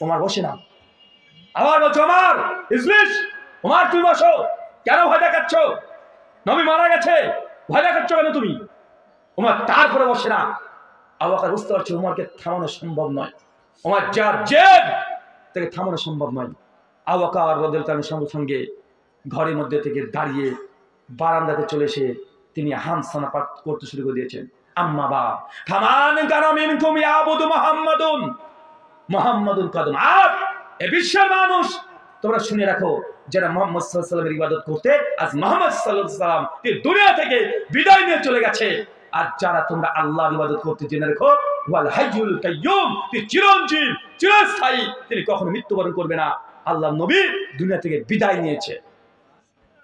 Speaker 1: ওমর বসে না, আবার বলছো ওমর ইজলিস, ওমর তুমি বসো। কেন ভয় দেখাচ্ছ? নবী মারা গেছে, ভয় দেখাচ্ছ কেন তুমি? ওমর তারপরে বসে না। আবু বকর বুঝতে পারছে ওমরকে থামানো সম্ভব নয়, ওমর যার জেদ তাকে থামানো সম্ভব নয়। আবু বকর রাদিয়াল্লাহু তাআলার সঙ্গে সঙ্গে ঘরের মধ্যে থেকে দাঁড়িয়ে বারান্দাতে চলে এসে তিনি হামসানা পাঠ করতে শুরু করে দিয়েছেন। আম্মা বা ফামান কানা মিনকুম ইয়াবুদু মুহাম্মাদুন, মুহাম্মাদুন কদ মাত। এ বিশ্বের মানুষ তোমরা শুনে রাখো, যারা মুহাম্মদ সাল্লাল্লাহু আলাইহি ওয়াসাল্লামের ইবাদত করতে, আজ মুহাম্মদ সাল্লাল্লাহু আলাইহি ওয়াসাল্লাম এই দুনিয়া থেকে বিদায় নিয়ে চলে গেছে। আর যারা তোমরা আল্লাহর ইবাদত করতে, জেনে রাখো ওয়াল হাইয়ুল কাইয়ুম, তিনি চিরঞ্জীব, চিরস্থায়ী, তিনি কখনো মৃত্যুবরণ করবে না। আল্লাহর নবী দুনিয়া থেকে বিদায় নিয়েছে।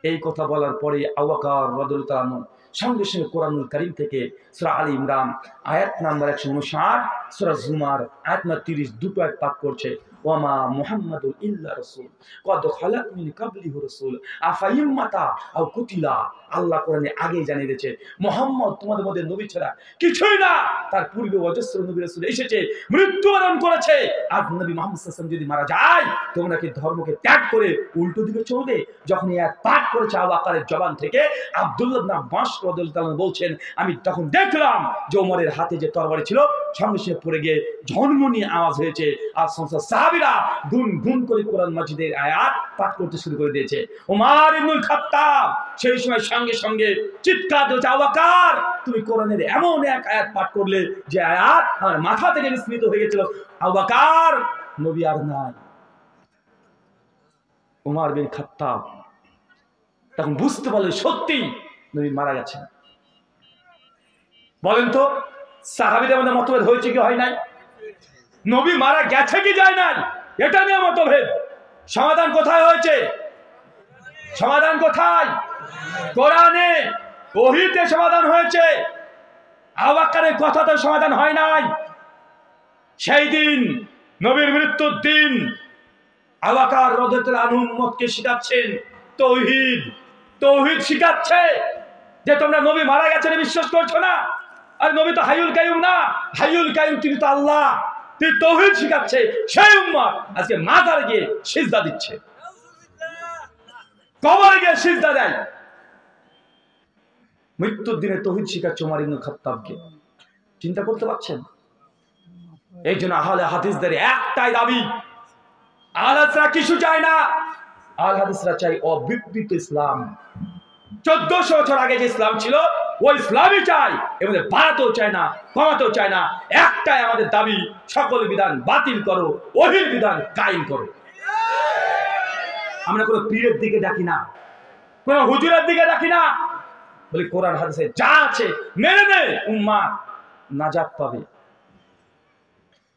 Speaker 1: এই কথা বলার পরে আবু বকর রাদিয়াল্লাহু তাআলা আনহু সঙ্গে সঙ্গে কোরআনুল কারীম থেকে সূরা আলী ইমরান আয়াত নাম্বার 159, সূরা জুমার আয়াত নাম্বার 30 দুটো আয়াত পাঠ করছে। ওয়ামা মুহাম্মাদুন ইল্লা রাসূল কদ খালাত মিন ক্বাবলিহি রাসূল আফাইম্মাতা আও কুতিলা। আল্লাহ কোরআনে আগেই জানিয়ে দিয়েছে মুহাম্মদ তোমাদের মধ্যে নবী ছাড়া কিছুই না, তার পূর্বে অজস্র নবী রাসূল এসেছে, মৃত্যুবরণ করেছে। আর নবী মুহাম্মদ সাল্লাল্লাহু আলাইহি ওয়াসাল্লাম যদি মারা যায়, তোমরা কি ধর্মকে ত্যাগ করে উল্টো দিকে চলবে? যখন এই আয়াত পাঠ করেছে আবু বকরের জবান থেকে, আব্দুল্লাহ ইবনে আব্বাস রাদিয়াল্লাহু তাআলা বলছেন, আমি তখন দেখলাম যে ওমরের হাতে যে তরবারি ছিল সঙ্গে সঙ্গে পড়ে গিয়ে ঝনমনি আওয়াজ হয়েছে। আর সমস্ত সাহাবীরা গুনগুন করে কোরআন মাজিদের আয়াত পাঠ করতে শুরু করে দিয়েছে। ওমর ইবনুল খাত্তাব সেই সময় সঙ্গে সঙ্গে চিৎকার দিয়েছে, আবু বকর তুমি কোরআনের এমন এক আয়াত পাঠ করলে যে আয়াত আমার মাথা থেকে বিস্মৃত হয়ে গেছিল। আবু বকর নবী আর নাই। ওমর বিন খাত্তাব তখন বুঝতে পারলে সত্যি নবী মারা গেছেন। বলেন তো সাহাবীদের মধ্যে মতভেদ হয়েছে কি হয় নাই? নবী মারা গেছে কি যায় নাই, এটা নিয়ে মতভেদ। সমাধান কোথায় হয়েছে? সমাধান কোথায়? কোরআনে, ওহীতে সমাধান হয়েছে। আবু বকরের কথাতে সমাধান হয় নাই। সেই দিন নবীর মৃত্যুর দিন আবু বকর রাদিয়াল্লাহু আনহু উম্মতকে শিখাচ্ছেন তাওহীদ। তাওহীদ শিখাচ্ছে যে তোমরা নবী মারা গেছেন বিশ্বাস করছো না। আর নবী তো হাইয়ুল কাইয়ুম না, হাইয়ুল কাইয়ুম তিনি তো আল্লাহ। তিনি তাওহীদ শিখাচ্ছে। সেই উম্মত আজকে মাজারে গিয়ে সিজদা দিচ্ছে, কবরে গিয়ে সিজদা দেয়। মৃত্যুর দিনে তাওহীদ শিখাচ্ছে ওমর ইবনে খাত্তাবকে। চিন্তা করতে পারছেন? এই জন্য আহলে হাদিসদের একটাই দাবি, আহলে হাদিসরা কিছু চায় না। আহলে হাদিসরা চাই অবিকৃত ইসলাম। 1400 বছর আগে যে ইসলাম ছিল ওই ইসলামই চাই, এর বাড়াতেও চায় না, কমাতেও চায় না। একটাই আমাদের দাবি, সকল বিধান বাতিল করো, ওহীর বিধান কায়েম করো। আমরা কোনো পীরের দিকে ডাকি না, কোনো হুজুরের দিকে ডাকি না, বলি কোরআন হাদিসে যা আছে মেনে নে, উম্মাহ নাজাত পাবে।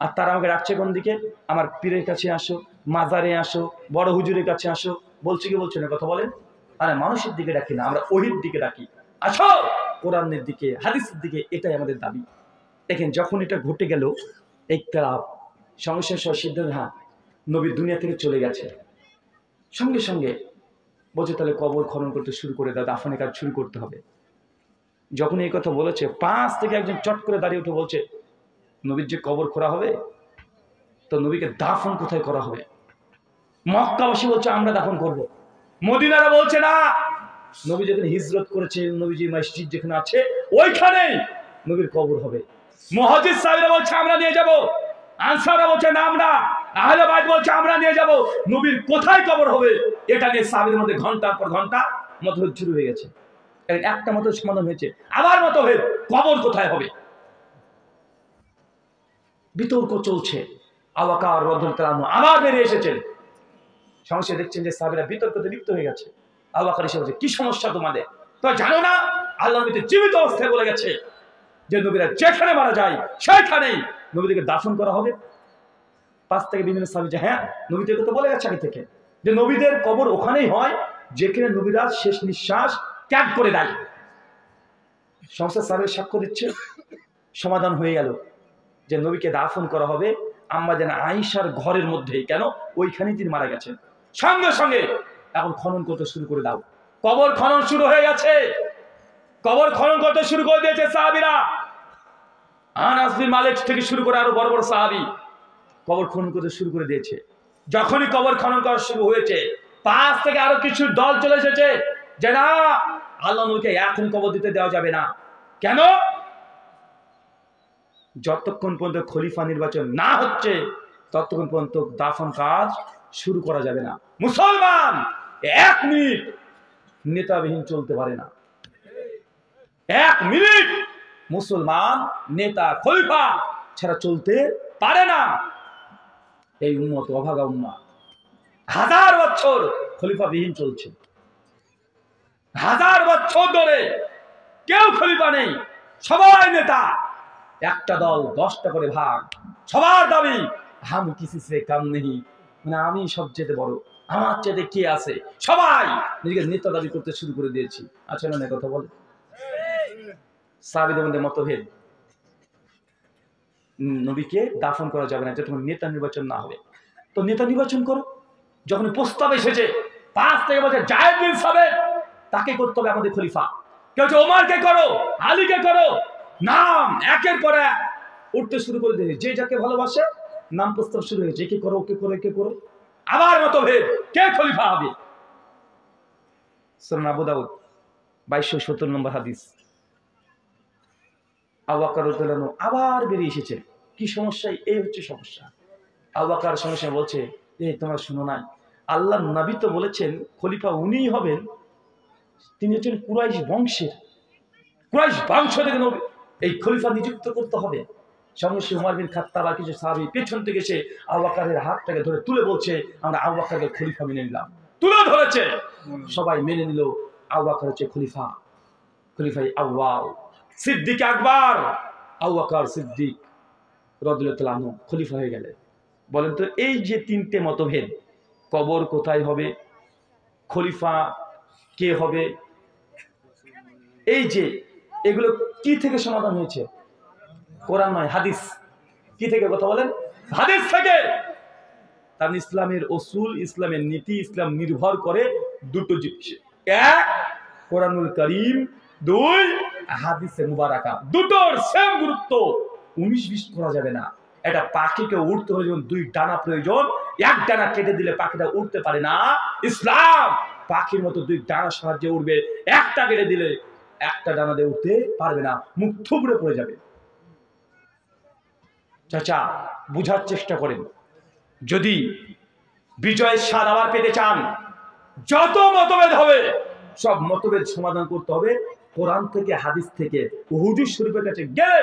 Speaker 1: আর তারা আমাকে ডাকছে কোন দিকে? আমার পীরের কাছে আসো, মাজারে আসো, বড় হুজুরের কাছে আসো। বলছি কি বলছে না কথা বলেন? আরে মানুষের দিকে ডাকি না, আমরা ওহীর দিকে ডাকি। আসো কোরআনের দিকে, হাদিসের দিকে, এটাই আমাদের দাবি। দেখেন যখন এটা ঘটে গেল, ইখতিলাফ সঙ্গে সঙ্গে সিদ্ধান্ত, হ্যাঁ নবী দুনিয়া থেকে চলে গেছে, সঙ্গে সঙ্গে বলছে তাহলে কবর খনন করতে শুরু করে দাও, দাফনের কাজ শুরু করতে হবে। যখন এই কথা বলেছে, পাঁচ থেকে একজন চট করে দাঁড়িয়ে উঠে বলছে, নবীর যে কবর খোঁড়া হবে তো নবীকে দাফন কোথায় করা হবে? মক্কাবাসী বলছে আমরা দাফন করব, মদিনারা বলছে না, নবী যেখানে হিজরত করেছেন, নবীজি মসজিদ যেখানে আছে ওইখানেই নবীর কবর হবে। মুহাজির সাহাবীরা বলছে আমরা নিয়ে যাব, আনসাররা বলছে না আমরা, আহলে বাইত বলছে আমরা নিয়ে যাব। নবীর কোথায় কবর হবে এটা নিয়ে সাহাবীদের মধ্যে ঘন্টার পর ঘন্টা মতভেদ শুরু হয়ে গেছে। একটা মত সমাধান হয়েছে, আবার মতভেদ কবর কোথায় হবে, বিতর্ক চলছে। আবু বকর রাদিয়াল্লাহু আনহু আবার বেরিয়ে এসেছেন। সমস্যা দেখছেন যে সাহাবীরা বিতর্কতে লিপ্ত হয়ে গেছে। আবু বকর এসে বলছে কি সমস্যা তোমাদের, তো জানো না আল্লাহ নবী জীবিত অবস্থায় বলে গেছে যে নবীরা যেখানে মারা যায় সেখানেই নবীদেরকে দাফন করা হবে। পাশ থেকে বিভিন্ন সাহাবী যে হ্যাঁ নবীদেরকে তো বলে গেছে আগে থেকে যে নবীদের কবর ওখানেই হয় যেখানে নবীরা শেষ নিঃশ্বাস ত্যাগ করে দেয়। সমস্ত সাহাবী সাক্ষ্য দিচ্ছে, সমাধান হয়ে গেল যে নবীকে দাফন করা হবে আম্মা জান আয়েশার ঘরের মধ্যেই। কেন? ওইখানেই তিনি মারা গেছেন। সঙ্গে সঙ্গে এখন খনন করতে শুরু করে দাও। কবর খনন শুরু হয়ে গেছে, কবর খনন করতে শুরু করে দিয়েছে সাহাবীরা। আনাস বিন মালিক থেকে শুরু করে আরো বড় বড় সাহাবী কবর খনন করতে শুরু করে দিয়েছে। যখনই কবর খনন করা শুরু হয়েছে পাশ থেকে আরো কিছু দল চলে এসেছে যে না আল্লাহ নবীকে এখন কবর দিতে দেওয়া যাবে না। কেন? যতক্ষণ পর্যন্ত খলিফা নির্বাচন না হচ্ছে ততক্ষণ পর্যন্ত দাফন কাজ শুরু করা যাবে না। মুসলমান এক মিনিট নেতাবিহীন চলতে পারে না, এক মিনিট মুসলমান নেতা খলিফা ছাড়া চলতে পারে না। এই উম্মত অভাগা উম্মত, 1000 বছর খলিফা বিহীন চলছে, 1000 বছর ধরে কেউ খলিফা নেই, সবাই নেতা। একটা দল 10টা করে ভাগ, সবার দাবি হাম কিসি সে কাম নেই, মানে আমি সবচেয়ে বড়, আমার চেয়ে কে আছে, সবাই নিজেকে নেতা দাবি করতে শুরু করে দিয়েছি। আচ্ছা না কথা বলে সাহাবীদের মধ্যে মতভেদ, নবীকে দাফন করা যাবে না যতক্ষণ নেতা নির্বাচন না হবে। তো নেতা নির্বাচন করো। যখন প্রস্তাব এসেছে 5 থেকে বছর জায়েদ বিন সাবেত তাকে করতে হবে আমাদের খলিফা, কেউ ওমরকে করো, আলীকে করো, নাম একের পর এক উঠতে শুরু করে দিয়েছে। যে যাকে ভালোবাসে নাম প্রস্তাব শুরু হয়েছে, একে করো ওকে করো একে করো। আবার মতভেদ কে খলিফা হবে। সুনান আবু দাউদ 2270 নম্বর হাদিস। আবু বকর রাদিয়াল্লাহু আনহু আবার বেরিয়ে এসেছে। কি সমস্যা? এই হচ্ছে সমস্যা। আবু বকর সমস্যা বলছে এই তোমরা শুনো না, আল্লাহর নবী তো বলেছেন খলিফা উনিই হবেন, তিনি হচ্ছেন কুরাইশ বংশের, কুরাইশ বংশ থেকে নবী এই খলিফা নিযুক্ত করতে হবে। সমস্যা উমর বিন খাত্তাব আর কিছু সাহাবী পেছন থেকে এসে আবু বকরের হাতটাকে ধরে তুলে বলছে আমরা আবু বকরকে খলিফা মেনে নিলাম। তুলে ধরেছে, সবাই মেনে নিল আবু বকর হচ্ছে খলিফা, খলিফাই আউয়াল। সিদ্দিক আকবর আবু বকর সিদ্দিক রাদিয়াল্লাহু তাআলা আনহু খলিফা হয়ে গেলেন। বলেন তো এই যে 3টে মতভেদ, কবর কোথায় হবে, খলিফা কে হবে, এই যে এগুলো কি থেকে সমাধান হয়েছে? কোরআন নয়, হাদিস। কি থেকে? কথা বলেন, হাদিস থেকে। তার ইসলামের উসুল, ইসলামের নীতি, ইসলাম নির্ভর করে দুটো জিনিস, এক কোরআনুল কারীম, 2 হাদিসে মুবারাকা। দুটোর সেম গুরুত্ব, 19-20 করা যাবে না। এটা পাখিকে উড়তে হলে যেমন 2 ডানা প্রয়োজন, এক ডানা কেটে দিলে পাখিটা উড়তে পারে না। ইসলাম পাখির মতো 2 ডানার সাহায্যে উড়বে, একটা কেটে দিলে একটা ডানা দিয়ে উঠতে পারবে না, মুখ থুবড়ে পড়ে যাবে। চাচা বুঝার চেষ্টা করেন, যদি বিজয়ের স্বাদ আবার পেতে চান, যত মতভেদ হবে সব মতভেদ সমাধান করতে হবে কোরআন থেকে, হাদিস থেকে। হুজুর শরীফের কাছে গেলে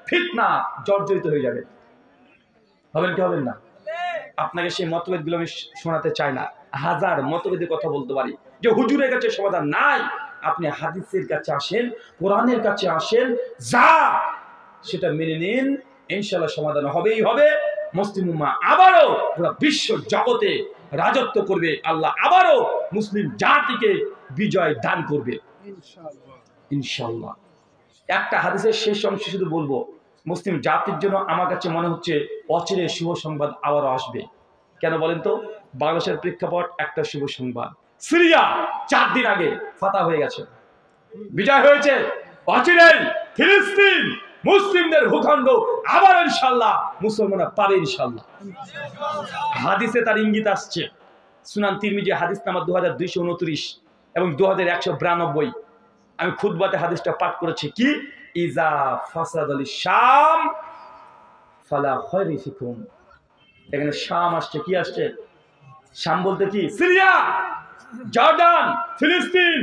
Speaker 1: ফিতনা জর্জরিত হয়ে যাবে। হবেন কি হবেন না? আপনাকে সেই মতভেদগুলো আমি শোনাতে চাই না, 1000 মতভেদের কথা বলতে পারি যে হুজুরের কাছে সমাধান নাই। আপনি হাদিসের কাছে আসেন, কোরআনের কাছে আসেন, যা সেটা মেনে নিন, ইনশাআল্লাহ সমাধান হবেই হবে। মুসলিম উম্মাহ আবারও পুরো বিশ্ব জগতে রাজত্ব করবে, আল্লাহ আবারও মুসলিম জাতিকে বিজয় দান করবে ইনশাআল্লাহ। একটা হাদিসের শেষ অংশ শুধু বলবো, মুসলিম জাতির জন্য আমার কাছে মনে হচ্ছে অচিরে শুভ সংবাদ আবারও আসবে। কেন বলেন তো? বাংলাদেশের প্রেক্ষাপট একটা শুভ সংবাদ, সিরিয়া 4 দিন আগে ফাতা হয়ে গেছে, বিজয় হয়েছে। অচিরেই ফিলিস্তিন মুসলিমদের ভূখণ্ড আবার ইনশাআল্লাহ মুসলমানরা পাবে ইনশাআল্লাহ। হাদিসে তার ইঙ্গিত আসছে। সুনান তিরমিজি হাদিস নাম্বার 2229 এবং 2192 আমি খুতবাতে হাদিসটা পাঠ করেছি কি, ইজা ফাসাদাল শাম ফালা খায়রা ফিকুম। এখানে শাম আসছে, কি আসছে? শাম বলতে কি? সিরিয়া, জর্ডান, ফিলিস্তিন,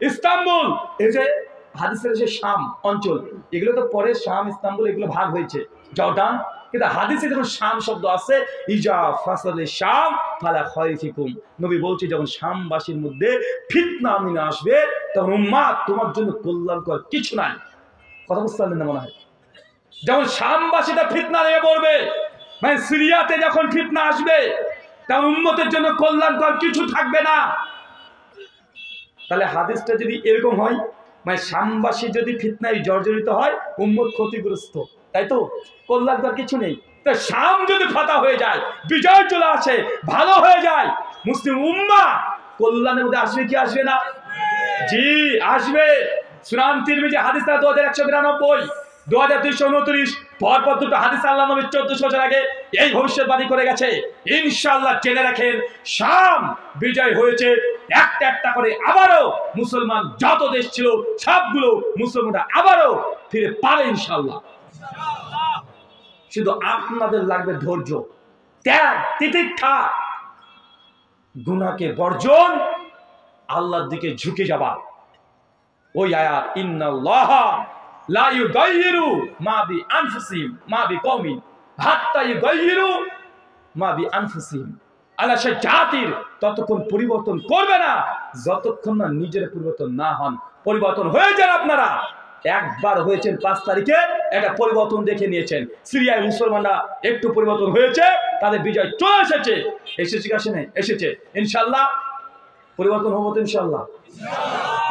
Speaker 1: ইস্তাম্বুল, এই যে হাদিসের যে শাম অঞ্চল, এগুলো তো পরে শাম ইস্তাম্বুল এগুলো ভাগ হয়েছে, জর্ডান। কিন্তু হাদিসে যখন শাম শব্দ আছে, ইজা ফাসাদাল শাম ফালা খায়রা ফিকুম, নবী বলছে যখন শামবাসীর মধ্যে ফিতনা আমিন আসবে তখন উম্মাত তোমার জন্য কল্যাণকর কিছু নাই। কথা বুঝতে পারলেন না মনে হয়? যেমন শামবাসীটা ফিতনা নিয়ে পড়বে, মানে সিরিয়াতে যখন ফিতনা আসবে তখন উম্মতের জন্য কল্যাণকর কিছু থাকবে না। তাহলে হাদিসটা যদি এরকম হয়, মানে শামবাসী যদি ফিতনায় জর্জরিত হয় উম্মত ক্ষতিগ্রস্ত, তাই তো, কল্যাণকর কিছু নেই। তো শাম যদি ফাতা হয়ে যায়, বিজয় চলে আসে, ভালো হয়ে যায়, মুসলিম উম্মাহ কল্যাণের মধ্যে আসবে কি আসবে না? জি আসবে। সুনান তিরমিজি হাদিস 2192, 2229, পরপর দুটো হাদিস আল্লাহ নবী 1400 বছর আগে এই ভবিষ্যৎবাণী করে গেছে। ইনশাআল্লাহ জেনে রাখেন, শাম বিজয় হয়েছে একটা একটা করে, আবারও মুসলমান যত দেশ ছিল সবগুলো মুসলমানরা আবারও ফিরে পাবে ইনশাআল্লাহ। শুধু আপনাদের লাগবে ধৈর্য, ত্যাগ, তিতিক্ষা, গুনাহকে বর্জন, আল্লাহর দিকে ঝুঁকে যাবা। ওই আয়াত, ইন্নাল্লাহা লা ইউগাইয়িরু মা বিআনফুসিহিম মা বিকওমিন হাত্তা ইউগাইয়িরু মা বিআনফুসিহিম। আল্লাহ সে জাতির ততক্ষণ পরিবর্তন করবে না যতক্ষণ না নিজের পরিবর্তন না হন। পরিবর্তন হয়ে যান আপনারা। একবার হয়েছেন 5 তারিখে, একটা পরিবর্তন দেখে নিয়েছেন। সিরিয়ায় মুসলমানরা একটু পরিবর্তন হয়েছে, তাদের বিজয় চলে এসেছে। এসেছে কি আসে নাই? এসেছে। ইনশাআল্লাহ পরিবর্তন হবো তো ইনশাআল্লাহ।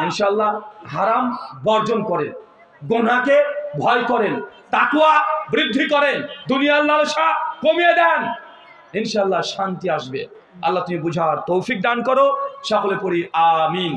Speaker 1: ইনশাআল্লাহ হারাম বর্জন করেন, গুনাহকে ভয় করেন, তাকওয়া বৃদ্ধি করেন, দুনিয়ার লালসা কমিয়ে দেন, ইনশাআল্লাহ শান্তি আসবে। আল্লাহ তুমি বুঝার তৌফিক দান করো। সকলে পড়ি আমিন।